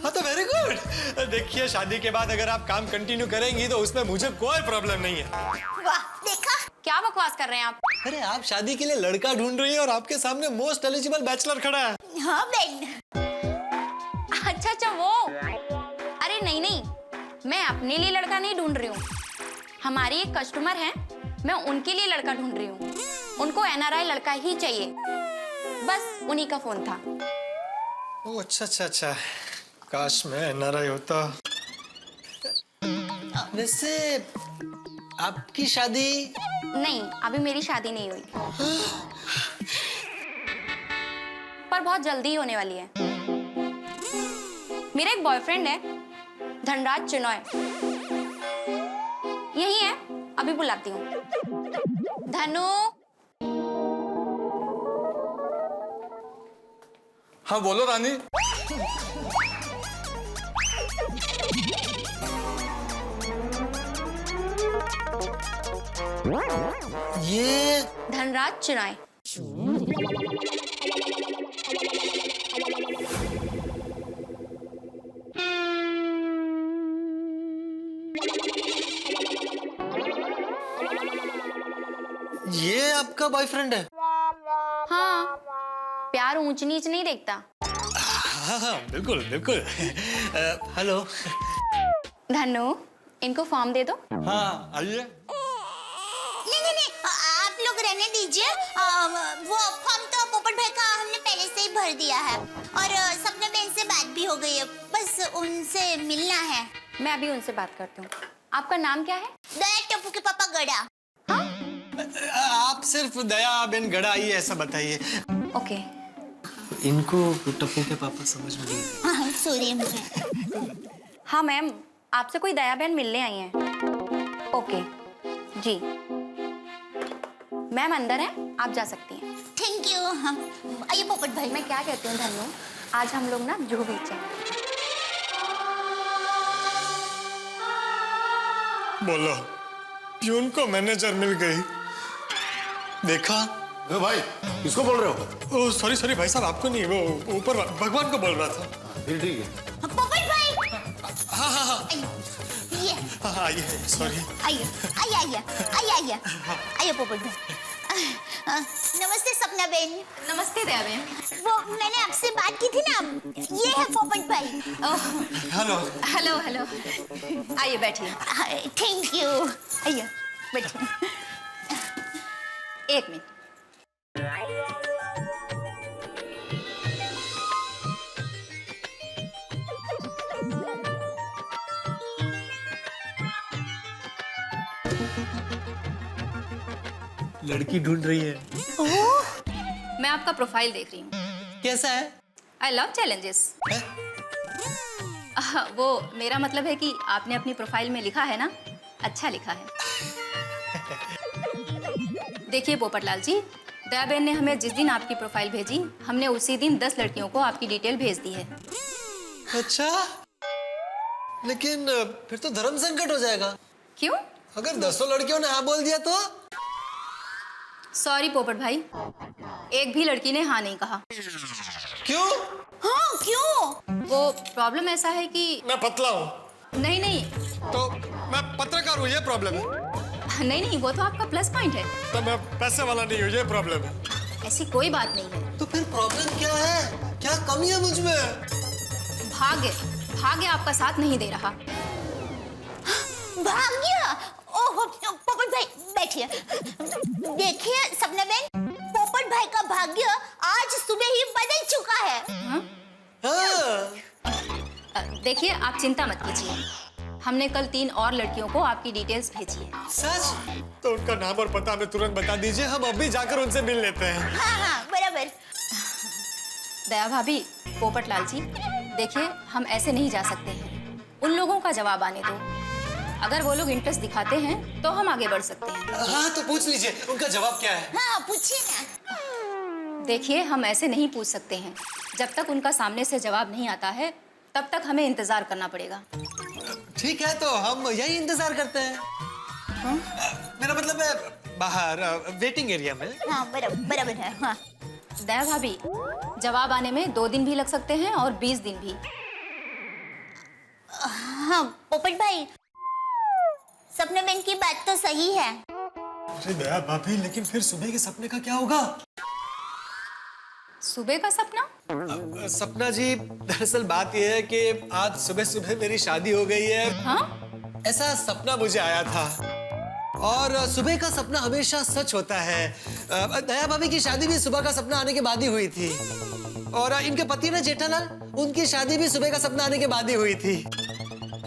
हाँ तो वेरी गुड। देखिए, शादी के बाद अगर आप काम कंटिन्यू करेंगी तो उसमें मुझे कोई प्रॉब्लम नहीं है। वाह, देखा? क्या बकवास कर रहे हैं आप? अरे आप शादी के लिए लड़का ढूंढ रही हैं और आपके सामने मोस्ट एलिजिबल बैचलर खड़ा है। हाँ बहन। अच्छा वो। अरे नहीं, मैं अपने लिए लड़का नहीं ढूंढ रही हूँ। हमारी एक कस्टमर है, मैं उनके लिए लड़का ढूंढ रही हूँ। उनको एनआरआई लड़का ही चाहिए, बस उन्हीं का फोन था। ओह अच्छा। काश मैं एनआरआई होता। वैसे आपकी शादी? नहीं, अभी मेरी शादी नहीं हुई, पर बहुत जल्दी ही होने वाली है। मेरा एक बॉयफ्रेंड है, धनराज चिनॉय, यही है, अभी बुलाती हूँ। धनु। हाँ बोलो रानी। ये धनराज चिनॉय। ये आपका बॉयफ्रेंड है? हाँ, प्यार ऊंच नीच नहीं देखता। हाँ, बिल्कुल बिल्कुल। हेलो। धनु, इनको फॉर्म दे दो। हाँ, आइए। नहीं, आप लोग रहने दीजिए। वो फॉर्म तो पोपट भाई का हमने पहले से ही भर दिया है और सपना बहन से बात भी हो गई है, बस उनसे मिलना है। मैं अभी उनसे बात करती हूँ। आपका नाम क्या है? दया टप्पू के पापा गड़ा। आप सिर्फ दया बेन गड़ा आइए ऐसा बताइए। ओके। इनको टप्पू के पापा समझ में नहीं। हाँ, सॉरी मुझे। हाँ मैम, आपसे कोई दया बहन मिलने आई हैं। ओके जी, मैम अंदर हैं, आप जा सकती हैं। Thank you. हाँ, आइए पोपट भाई। मैं क्या कहती हूँ धनु, आज हम लोग ना जुहू बीच हैं। बोलो, प्यून को मैनेजर मिल गई। देखा? भाई किसको बोल रहे हो? ओ सॉरी भाई साहब, आपको नहीं, वो ऊपर भगवान को बोल रहा था। फिर ठीक है। पोपट भाई। हाँ, ये आइए, सॉरी। आइए पोपट भाई। नमस्ते सपना बहन। नमस्ते दया बहन। वो मैंने आपसे बात की थी ना, ये है पोपट भाई। हेलो। हेलो हेलो, आइए बैठिए। Thank you. आइए बैठिए। एक मिनट। लड़की ढूंढ रही है। मैं आपका प्रोफाइल देख रही हूँ। कैसा है? I love challenges. वो मेरा मतलब है कि आपने अपनी प्रोफाइल में लिखा है ना, अच्छा लिखा है। देखिए पोपटलाल जी, दया बहन ने हमें जिस दिन आपकी प्रोफाइल भेजी, हमने उसी दिन 10 लड़कियों को आपकी डिटेल भेज दी है। अच्छा, लेकिन फिर तो धर्म संकट हो जाएगा। क्यों? अगर 10 लड़कियों ने हाँ बोल दिया तो? सॉरी पोपट भाई, एक भी लड़की ने हाँ नहीं कहा। क्यों? हाँ, क्यों? वो प्रॉब्लम ऐसा है कि मैं पतला हूँ। नहीं, तो मैं पत्रकार हूँ, ये प्रॉब्लम है। नहीं, वो तो आपका प्लस पॉइंट है। तो मैं पैसे वाला नहीं हूँ, ये प्रॉब्लम है। ऐसी कोई बात नहीं है। तो फिर प्रॉब्लम क्या है? क्या कमी है मुझ में? भाग्य आपका साथ नहीं दे रहा। भाग्य? ओहो, पोपट भाई बैठिए। देखिए सपना बहन, पोपट भाई का भाग्य आज सुबह ही बदल चुका है। देखिए, आप चिंता मत कीजिए, हमने कल 3 और लड़कियों को आपकी डिटेल्स भेजी है। सच? तो उनका नाम और पता हमें तुरंत बता दीजिए, हम अभी जाकर उनसे मिल लेते हैं। हाँ, बराबर। दया भाभी, पोपटलाल जी, देखिए हम ऐसे नहीं जा सकते हैं, उन लोगों का जवाब आने दो। अगर वो लोग इंटरेस्ट दिखाते हैं तो हम आगे बढ़ सकते हैं। हाँ, तो पूछ लीजिए उनका जवाब क्या है। हाँ, पूछिए ना। देखिए, हम ऐसे नहीं पूछ सकते हैं, जब तक उनका सामने से जवाब नहीं आता है तब तक हमें इंतजार करना पड़ेगा। ठीक है, तो हम यही इंतजार करते हैं। मेरा मतलब है बाहर वेटिंग एरिया में। हाँ, बराबर है। हाँ। दया भाभी, जवाब आने में 2 दिन भी लग सकते हैं और 20 दिन भी। हाँ पोपट भाई, सपना बहन की बात तो सही है। अरे दया भाभी, लेकिन फिर सुबह के सपने का क्या होगा? सुबह का सपना? सपना जी, दरअसल बात यह है कि आज सुबह सुबह मेरी शादी हो गई है। हाँ? ऐसा सपना मुझे आया था, और सुबह का सपना हमेशा सच होता है। दया भाभी की शादी भी सुबह का सपना आने के बाद ही हुई थी, और इनके पति ना जेठालाल, उनकी शादी भी सुबह का सपना आने के बाद ही हुई थी।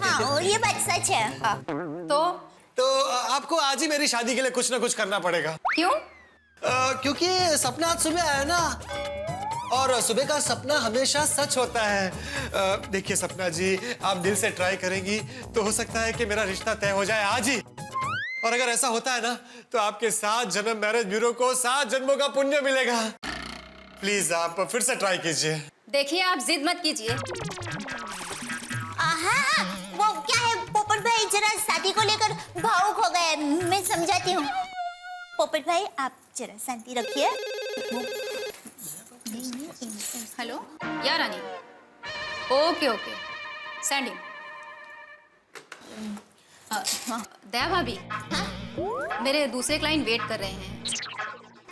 हाँ, और ये बात सच है। हाँ। तो आपको आज ही मेरी शादी के लिए कुछ ना कुछ करना पड़ेगा। क्यों? क्योंकि सपना आज सुबह आया ना, और सुबह का सपना हमेशा सच होता है। देखिए सपना जी, आप दिल से ट्राई करेंगी तो हो सकता है कि मेरा रिश्ता तय हो जाए आज ही। और अगर ऐसा होता है ना तो आपके 7 जन्म मैरिज ब्यूरो को 7 जन्मों का पुण्य मिलेगा। प्लीज आप फिर से ट्राई कीजिए। देखिए आप जिद मत कीजिए। हाँ, वो क्या है पोपट भाई, जरा शादी को लेकर भावुक हो गए, मैं समझाती हूँ। पोपट भाई आप जरा शांति रखिए। हेलो या रानी, ओके ओके सेंडिंग। दया भाभी, मेरे दूसरे क्लाइंट वेट कर रहे हैं।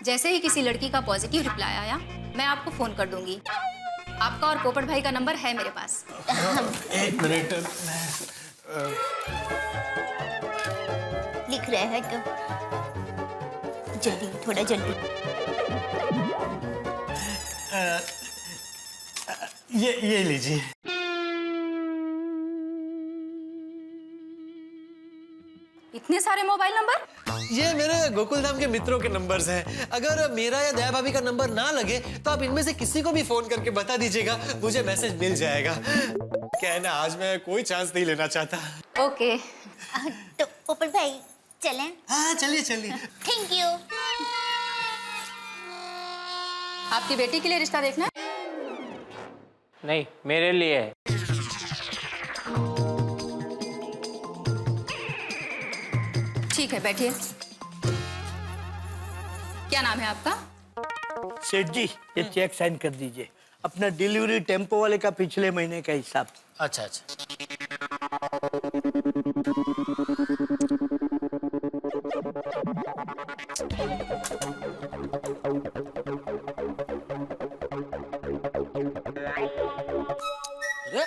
जैसे ही किसी लड़की का पॉजिटिव रिप्लाई आया मैं आपको फोन कर दूंगी। आपका और पोपट भाई का नंबर है मेरे पास। 1 मिनट, लिख रहे हैं तो जल्दी, थोड़ा जल्दी। ये लीजिए। इतने सारे मोबाइल नंबर? ये मेरे गोकुलधाम के मित्रों के नंबर्स हैं। अगर मेरा या दया भाभी का नंबर ना लगे तो आप इनमें से किसी को भी फोन करके बता दीजिएगा, मुझे मैसेज मिल जाएगा। क्या है ना, आज मैं कोई चांस नहीं लेना चाहता। ओके। तो पोपट भाई चलें? हाँ चलिए चलिए। Thank you. आपकी बेटी के लिए रिश्ता देखना है? नहीं, मेरे लिए है। ठीक है बैठिए। क्या नाम है आपका? सेठ जी ये चेक साइन कर दीजिए, अपना डिलीवरी टेम्पो वाले का पिछले महीने का हिसाब। अच्छा अच्छा। अरे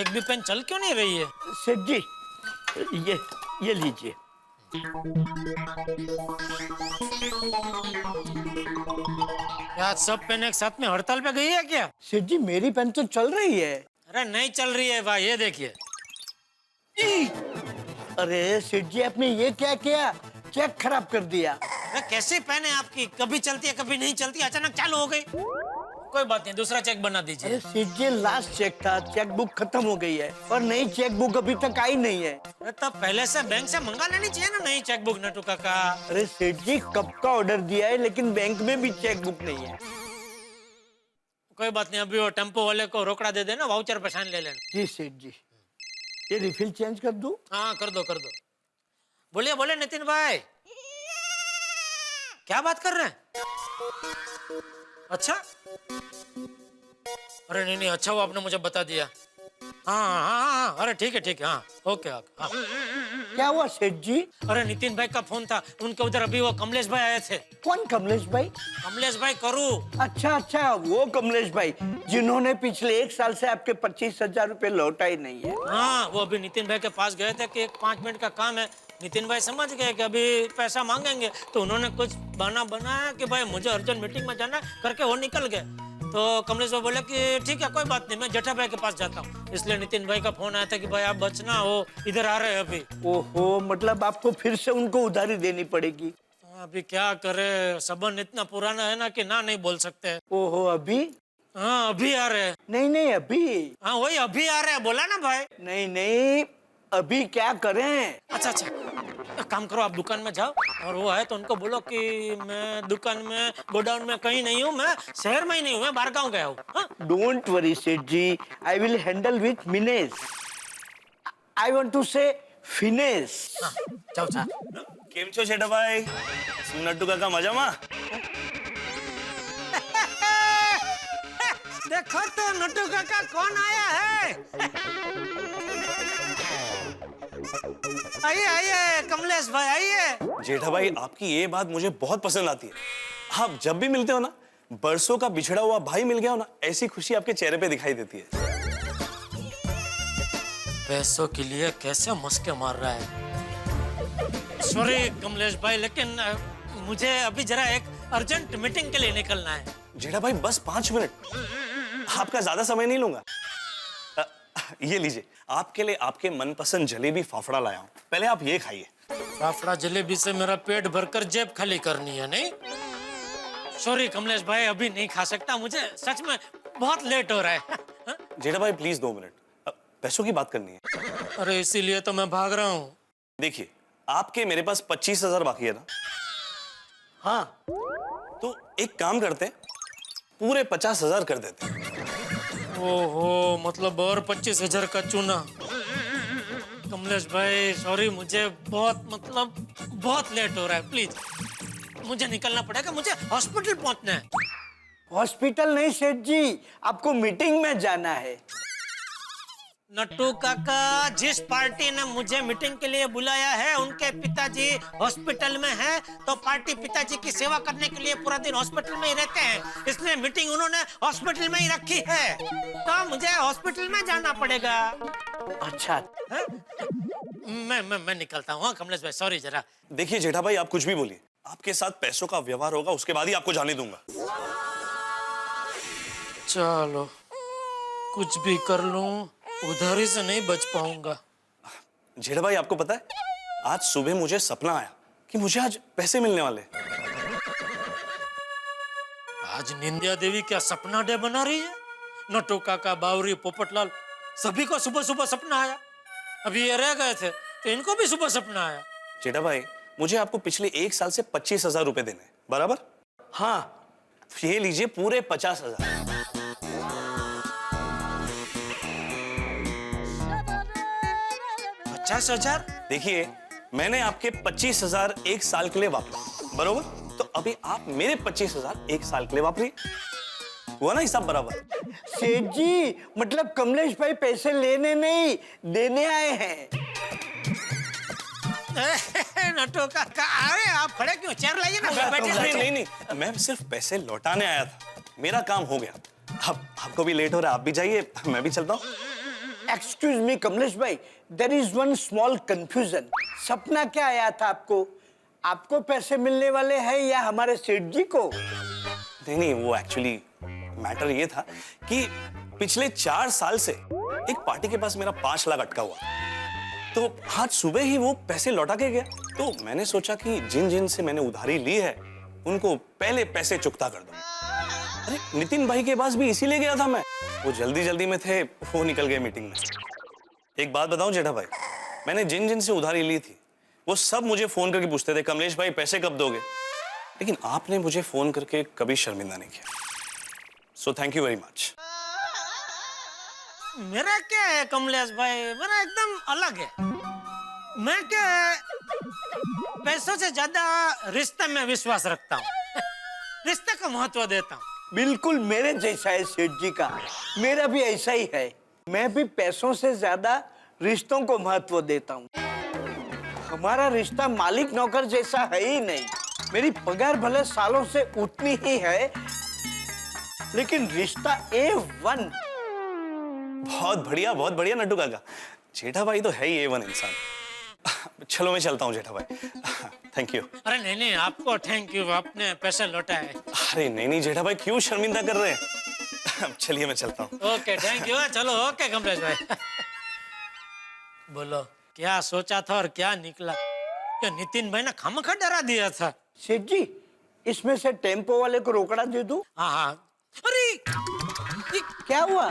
एक भी पेन चल क्यों नहीं रही है? सेठ जी ये लीजिए। क्या सब पेन एक साथ में हड़ताल पे गई है क्या? सेठ जी मेरी पेन तो चल रही है। अरे नहीं चल रही है भाई, ये देखिए। अरे सेठ जी आपने ये क्या किया, चेक खराब कर दिया। अरे कैसी पेन है आपकी, कभी चलती है कभी नहीं चलती, अचानक चालू हो गई। कोई बात नहीं, दूसरा चेक बना दीजिए। अरे सेठ जी लास्ट चेक था, चेक बुक खत्म हो गई है और नई चेक बुक अभी तक आई नहीं है। अरे तब पहले से बैंक से मंगा लेनी चाहिए ना नई चेक बुक नटू काका। अरे सेठ जी कब का ऑर्डर दिया है लेकिन बैंक में भी चेक बुक नहीं है। कोई बात नहीं, अभी वो टेम्पो वाले को रोकड़ा दे देना, वाउचर पे साइन ले लेना। जी सेठ जी, ये रिफिल चेंज कर दूं? हाँ कर दो कर दो। बोलिए बोले नितिन भाई, क्या बात कर रहे हैं? अच्छा, अरे नहीं नहीं, अच्छा वो आपने मुझे बता दिया। हाँ हाँ हाँ, अरे ठीक है हाँ, ओके हाँ। क्या हुआ सेठ जी? अरे नितिन भाई का फोन था, उनके उधर अभी वो कमलेश भाई आए थे। कौन कमलेश भाई? कमलेश भाई करू। अच्छा वो कमलेश भाई जिन्होंने पिछले 1 साल से आपके 25,000 रुपए लौटा ही नहीं है। हाँ वो अभी नितिन भाई के पास गए थे कि 5 मिनट का काम है। नितिन भाई समझ गए कि अभी पैसा मांगेंगे, तो उन्होंने कुछ बहाना बनाया कि भाई मुझे अर्जेंट मीटिंग में जाना करके वो निकल गए। तो कमलेश भाई बोले कि ठीक है कोई बात नहीं, मैं जेठा भाई के पास जाता हूँ। इसलिए नितिन भाई का फोन आया था कि भाई आप बचना हो, इधर आ रहे हैं अभी। ओहो, मतलब आपको फिर से उनको उधारी देनी पड़ेगी। अभी क्या करे, संबंध इतना पुराना है ना कि ना नहीं बोल सकते। ओहो अभी? हाँ अभी आ रहे हैं। नहीं अभी। हाँ वही अभी आ रहे हैं, बोला ना भाई। नहीं अभी क्या करें? अच्छा एक काम करो, आप दुकान में जाओ और वो है तो उनको बोलो कि मैं दुकान में गोडाउन में कहीं नहीं हूँ, मैं शहर में ही नहीं हूँ, मैं बाहर गाँव गया हूँ। डोंट वरी सेठ जी, I will handle with menace. I want to say finesse. जाओ केम छो छेटा भाई, नट्टू काका मजामा? देखो तो नट्टू काका कौन आया है। आइए कमलेश भाई आइए। जेठा भाई आपकी ये बात मुझे बहुत पसंद आती है। आप जब भी मिलते हो ना, बरसों का बिछड़ा हुआ भाई मिल गया हो ना, ऐसी खुशी आपके चेहरे पे दिखाई देती है। पैसों के लिए कैसे मस्के मार रहा है। सॉरी कमलेश भाई, लेकिन मुझे अभी जरा एक अर्जेंट मीटिंग के लिए निकलना है। जेठा भाई बस 5 मिनट, आपका ज्यादा समय नहीं लूंगा। ये लीजिए, आपके लिए आपके मनपसंद जलेबी फाफड़ा लाया हूँ, पहले आप ये खाइए। फाफड़ा जलेबी से मेरा पेट भरकर जेब खाली करनी है, नहीं? सॉरी कमलेश भाई, अभी नहीं खा सकता, मुझे सच में बहुत लेट हो रहा है। जेठा भाई प्लीज 2 मिनट, पैसों की बात करनी है। अरे इसीलिए तो मैं भाग रहा हूँ। देखिए, आपके मेरे पास 25,000 बाकी है ना? हाँ, तो एक काम करते हैं, पूरे 50,000 कर देते हैं। ओहो, मतलब और 25,000 का चूना। कमलेश भाई सॉरी, मुझे बहुत लेट हो रहा है, प्लीज मुझे निकलना पड़ेगा, मुझे हॉस्पिटल पहुंचना है। हॉस्पिटल नहीं सेठ जी, आपको मीटिंग में जाना है। नट्टू काका, जिस पार्टी ने मुझे मीटिंग के लिए बुलाया है उनके पिताजी हॉस्पिटल में हैं, तो पार्टी पिताजी की सेवा करने के लिए पूरा दिन हॉस्पिटल में ही रहते हैं, इसलिए मीटिंग उन्होंने हॉस्पिटल में ही रखी है, तो मुझे हॉस्पिटल में जाना पड़ेगा। अच्छा, मैं निकलता हूँ। कमलेश भाई सॉरी जरा। देखिए जेठा भाई, आप कुछ भी बोलिए, आपके साथ पैसों का व्यवहार होगा, उसके बाद ही आपको जाने दूंगा। चलो, कुछ भी कर लूं, उधारी से नहीं बच पाऊंगा। जेठा भाई, आपको पता है, आज सुबह मुझे सपना आया कि मुझे आज पैसे मिलने वाले। आज निंदिया देवी क्या सपना डे बना रही है? नट्टू काका, बावरी, पोपटलाल, सभी को सुबह सुबह सपना आया। अभी ये रह गए थे तो इनको भी सुबह सपना आया। जेठा भाई, मुझे आपको पिछले 1 साल से 25,000 रुपए देने हैं, बराबर? हाँ, ये लीजिए पूरे 50,000। 50,000? देखिए, मैंने आपके 25,000 1 साल के लिए वापरे, बरोबर? तो अभी आप मेरे 25,000 1 साल के लिए वापरिए, हुआ ना हिसाब बराबर? सेठ जी, मतलब कमलेश भाई पैसे लेने नहीं, देने आए हैं। नट्टू काका, अरे आप खड़े क्यों? चेयर लाइए ना, बैठिए। नहीं, मैं सिर्फ पैसे लौटाने आया था, मेरा काम हो गया। अब आपको भी लेट हो रहा है, आप भी जाइए, मैं भी चलता हूँ। एक्सक्यूज मी कमलेश भाई, there is one small confusion. सपना क्या आया था आपको? आपको पैसे मिलने वाले हैं या हमारे सेठ जी को? नहीं, वो एक्चुअली मैटर ये था कि पिछले 4 साल से एक पार्टी के पास मेरा 5 लाख अटका हुआ, तो आज सुबह ही वो पैसे लौटा के गया, तो मैंने सोचा कि जिन जिन से मैंने उधारी ली है उनको पहले पैसे चुकता कर दूं। अरे नितिन भाई के पास भी इसीलिए गया था मैं, वो जल्दी में थे, वो निकल गए मीटिंग में। एक बात बताऊं जेठा भाई, मैंने जिन जिन से उधारी ली थी वो सब मुझे फोन करके पूछते थे, कमलेश भाई पैसे कब दोगे? लेकिन आपने मुझे फोन करके कभी शर्मिंदा नहीं किया, so thank you very much. मेरा क्या है कमलेश भाई, मेरा एकदम अलग है। मैं क्या है, पैसों से ज्यादा रिश्ते में विश्वास रखता हूँ, रिश्ते को महत्व देता हूँ। बिल्कुल मेरे जैसा है सेठ जी का, मेरा भी ऐसा ही है। मैं भी पैसों से ज्यादा रिश्तों को महत्व देता हूँ। हमारा रिश्ता मालिक नौकर जैसा है ही नहीं। मेरी पगार भले सालों से उतनी ही है, लेकिन रिश्ता A1। बहुत बढ़िया नट्टू काका, जेठा भाई तो है ही A1 इंसान। चलो मैं चलता हूँ जेठा भाई, थैंक यू। अरे नहीं, आपको थैंक यू, आपने पैसे लौटाए। अरे नहीं जेठा भाई, क्यों शर्मिंदा कर रहे हैं? चलिए मैं चलता हूँ। ओके थैंक यू, चलो ओके कमलेश भाई। बोलो क्या सोचा था और क्या निकला? क्या नितिन भाई ने खामखा डरा दिया था? सेठ जी, इसमें से टेम्पो वाले को रोकड़ा दे दूं? हाँ। अरे क्या हुआ?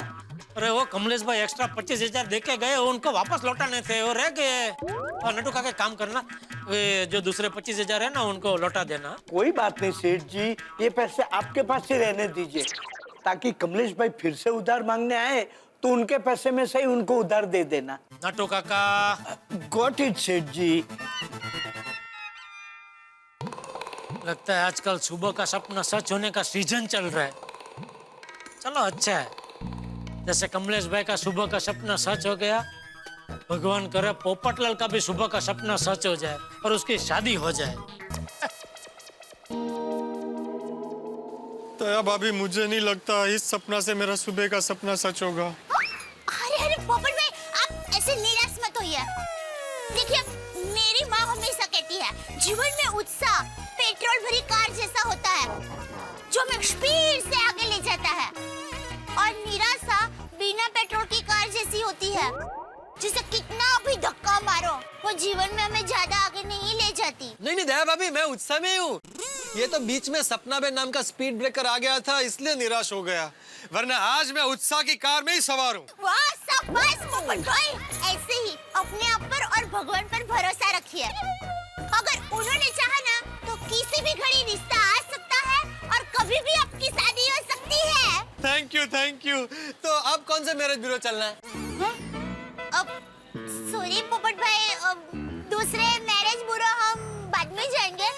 अरे वो कमलेश भाई एक्स्ट्रा 25,000 देके गए, उनको वापस लौटाने थे, वो रह गए। और नट्टू काका काम करना, वे जो दूसरे 25,000 है ना उनको लौटा देना। कोई बात नहीं सेठ जी, ये पैसे आपके पास ही रहने दीजिए, ताकि कमलेश भाई फिर से उधार मांगने आए तो उनके पैसे में से ही उनको उधार दे देना। नट्टू काका। गॉट इट सेठ जी। लगता है आजकल सुबह का सपना सच होने का सीजन चल रहा है। चलो अच्छा है, जैसे कमलेश भाई का सुबह का सपना सच हो गया, भगवान करे पोपटलाल का भी सुबह का सपना सच हो जाए और उसकी शादी हो जाए। दया भाभी, मुझे नहीं लगता इस सपना से मेरा सुबह का सपना सच होगा। अरे पोपट भाई, आप ऐसे निराश मत होइए। देखिए, मेरी माँ हमेशा कहती है, जीवन में उत्साह पेट्रोल भरी कार जैसा होता है, जो हमें स्पीड से आगे ले जाता है, और निराशा बिना पेट्रोल की कार जैसी होती है, है, जिसे कितना भी धक्का मारो वो जीवन में हमें ज्यादा आगे नहीं ले जाती। नहीं दया भाभी, मैं उत्साह में हूँ। ये तो बीच में सपना बे नाम का स्पीड ब्रेकर आ गया था, इसलिए निराश हो गया, वरना आज मैं उत्साह की कार में ही सवार हूँ। वाह, शाबाश पोपट भाई, ऐसे ही अपने आप पर और भगवान पर भरोसा रखिए। अगर उन्होंने चाहा ना तो किसी भी घड़ी रिश्ता आ सकता है और कभी भी आपकी शादी हो सकती है। Thank you. तो अब कौन सा मैरिज ब्यूरो चलना है? अब सॉरी पोपट भाई, अब दूसरे मैरिज ब्यूरो हम बाद में जाएंगे।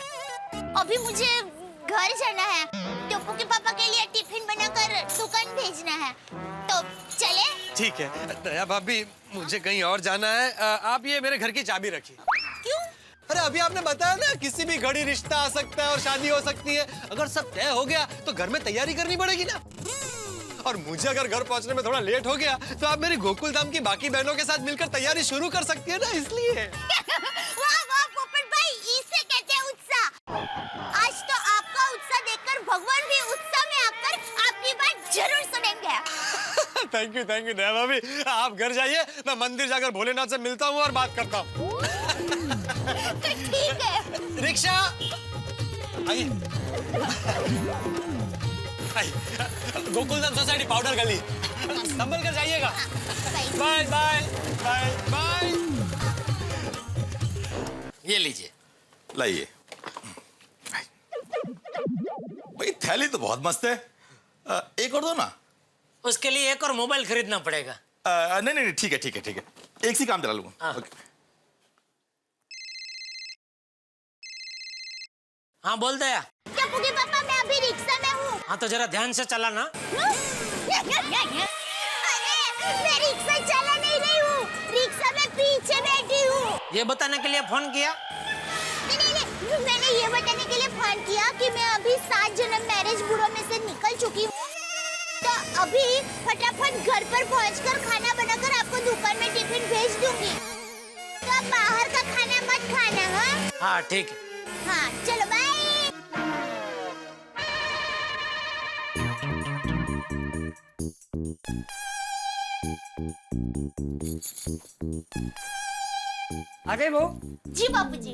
अभी मुझे घर जाना है, टोपू के पापा के लिए टिफिन बनाकर दुकान भेजना है, तो चले? ठीक है दया भाभी, मुझे कहीं और जाना है। आप ये मेरे घर की चाबी रखिए। क्यों? अरे अभी आपने बताया ना किसी भी घड़ी रिश्ता आ सकता है और शादी हो सकती है। अगर सब तय हो गया तो घर में तैयारी करनी पड़ेगी ना। और मुझे अगर घर पहुंचने में थोड़ा लेट हो गया तो आप मेरी गोकुल धाम की बाकी बहनों के साथ मिलकर तैयारी शुरू कर सकती है ना, इसलिए। वाह पोपट भाई, इसे कहते हैं उत्साह। आज तो आपका उत्साह देखकर भगवान भी उत्साह में आकर आपकी बात जरूर सुनेंगे। थैंक यू दया भाभी, आप घर जाइए, मैं मंदिर जाकर भोलेनाथ से मिलता हूँ और बात करता हूँ। ठीक है। रिक्शा आइए। गोकुलधाम सोसाइटी पाउडर गली, संभल कर जाइएगा। Bye bye bye bye. ये लीजिए। लाइए भाई, थैली तो बहुत मस्त है। एक और दो ना। उसके लिए एक और मोबाइल खरीदना पड़ेगा। नहीं ठीक है, एक सी काम चला लूंगा। हाँ बोल दया। टप्पू के पापा, मैं अभी रिक्शा में हूँ। हाँ तो जरा ध्यान से चलाना। अरे मैं रिक्शा चला नहीं रही हूँ, रिक्शा में पीछे बैठी हूँ। ये बताने के लिए फोन किया? नहीं, मैंने ये बताने के लिए फोन किया कि मैं अभी 7 जन्म मैरिज ब्यूरो में से निकल चुकी हूँ, तो अभी फटाफट घर पर पहुँचकर खाना बनाकर आपको दुकान में टिफिन भेज दूंगी। तो आप बाहर का खाना मत खाना। हाँ ठीक है। हाँ चलो बाय। आ गई बहू? जी बापूजी।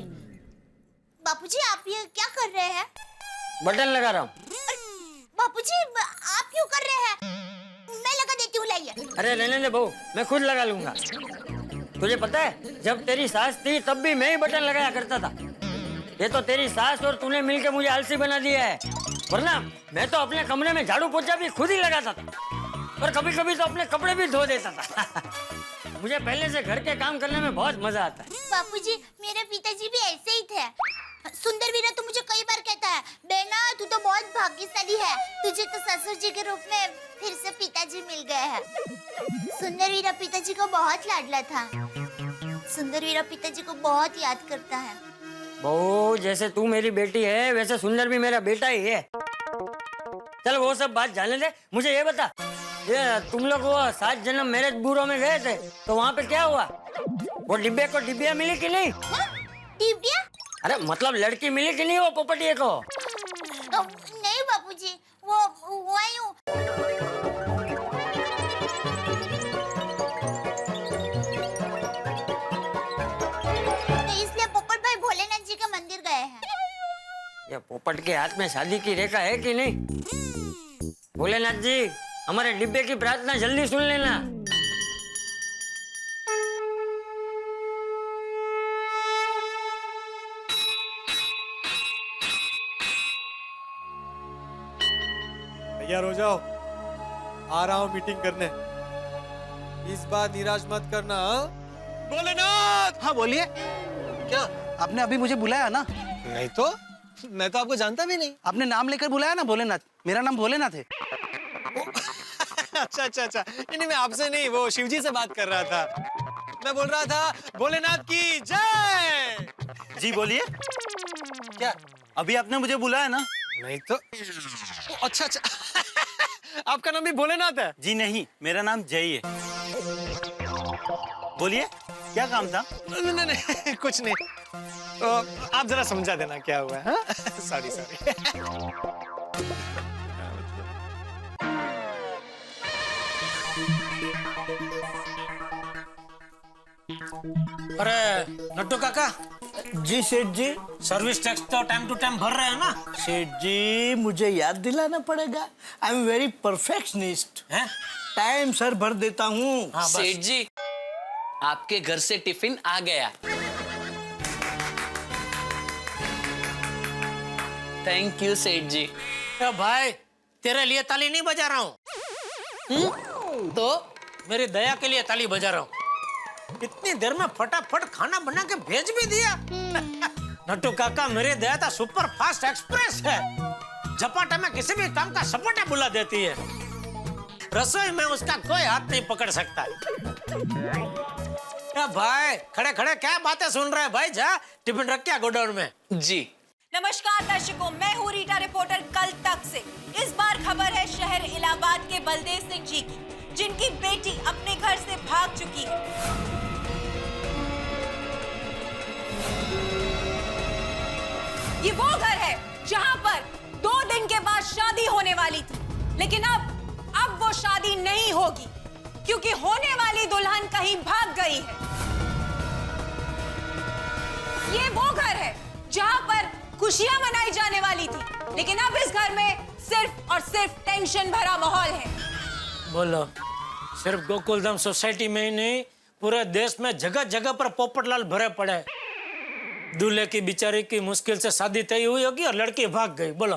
बापूजी आप ये क्या कर रहे हैं? बटन लगा रहा हूँ। बापूजी आप क्यों कर रहे हैं? मैं लगा देती हूँ, लाइए। अरे रहने दे बहू, मैं खुद लगा लूंगा। तुझे पता है जब तेरी सास थी तब भी मैं ही बटन लगाया करता था। ये तो तेरी सास और तूने मिलकर मुझे आलसी बना दिया है, वरना मैं तो अपने कमरे में झाड़ू पोछा भी खुद ही लगाता था और कभी कभी तो अपने कपड़े भी धो देता था। मुझे पहले से घर के काम करने में बहुत मजा आता है। बापूजी मेरे पिताजी भी ऐसे ही थे। सुंदर वीरा तो मुझे कई बार कहता है, बेना तू तो बहुत भाग्यशाली है, तुझे तो ससुर जी के रूप में फिर से पिताजी मिल गए हैं। सुंदर वीरा पिताजी को बहुत लाडला था। सुंदर वीरा पिताजी को बहुत याद करता है। बहू जैसे तू मेरी बेटी है वैसे सुंदर भी मेरा बेटा ही है। चल वो सब बात जाने दे, मुझे ये बता, ये तुम लोग वो 7 जन्म मैरिज ब्यूरो में गए थे तो वहाँ पे क्या हुआ? वो डिब्बे को डिब्बिया मिली कि नहीं? डिब्बिया? अरे मतलब लड़की मिली कि नहीं वो पोपटिए को? नहीं बापूजी, वो हुआ यूं। तो इसलिए पोपट भाई भोलेनाथ जी के मंदिर गए हैं। ये पोपट के हाथ में शादी की रेखा है कि नहीं? भोलेनाथ जी हमारे डिब्बे की प्रार्थना जल्दी सुन लेना। तैयार हो जाओ, आ रहा हूँ मीटिंग करने। इस बार निराश मत करना। हाँ? भोलेनाथ! हाँ बोलिए। क्या आपने अभी मुझे बुलाया ना? नहीं तो मैं तो आपको जानता भी नहीं। आपने नाम लेकर बुलाया ना भोलेनाथ, मेरा नाम भोलेनाथ है। अच्छा नहीं, मैं आपसे नहीं, वो शिवजी से बात कर रहा था। मैं बोल रहा था भोलेनाथ की जय। जी बोलिए। क्या अभी आपने मुझे बुलाया ना? नहीं तो अच्छा आपका नाम भी भोलेनाथ है? जी नहीं, मेरा नाम जय है। बोलिए क्या काम था? नहीं कुछ नहीं, तो आप जरा समझा देना क्या हुआ है। सॉरी अरे नट्टू काका, जी सेठ जी। सर्विस टैक्स तो टाइम टू टाइम भर रहे हैं ना? सेठ जी मुझे याद दिलाना पड़ेगा। I am very perfectionist. Time sir भर देता हूँ। सेठ जी, आपके घर से टिफिन आ गया। थैंक यू सेठ जी। ए भाई, तेरे लिए ताली नहीं बजा रहा हूँ। तो मेरी दया के लिए ताली बजा रहा हूँ। इतनी देर में फटाफट खाना बना के भेज भी दिया। नट्टू काका, मेरी दया तो सुपर फास्ट एक्सप्रेस है। झपाटे में किसी भी काम का सपाटा बुला देती है। रसोई में उसका कोई हाथ नहीं पकड़ सकता। ए भाई, खड़े खड़े क्या बातें सुन रहे हैं भाई? जा टिफिन रख क्या गोडाउन में। जी। नमस्कार दर्शकों, मैं हूँ रीटा रिपोर्टर कल तक से। इस बार खबर है शहर इलाहाबाद के बलदेव सिंह जी की, जिनकी बेटी अपने घर से भाग चुकी है। ये वो घर है जहाँ पर 2 दिन के बाद शादी होने वाली थी, लेकिन अब वो शादी नहीं होगी क्योंकि होने वाली दुल्हन कहीं भाग गई है। ये वो घर है जहाँ पर खुशियां मनाई जाने वाली थी, लेकिन अब इस घर में सिर्फ और सिर्फ टेंशन भरा माहौल है। बोलो, सिर्फ गोकुलधाम सोसाइटी में ही नहीं, पूरे देश में जगह जगह पर पोपटलाल भरे पड़े। दूल्हे की बेचारी की मुश्किल से शादी तय हुई होगी और लड़की भाग गई। बोलो,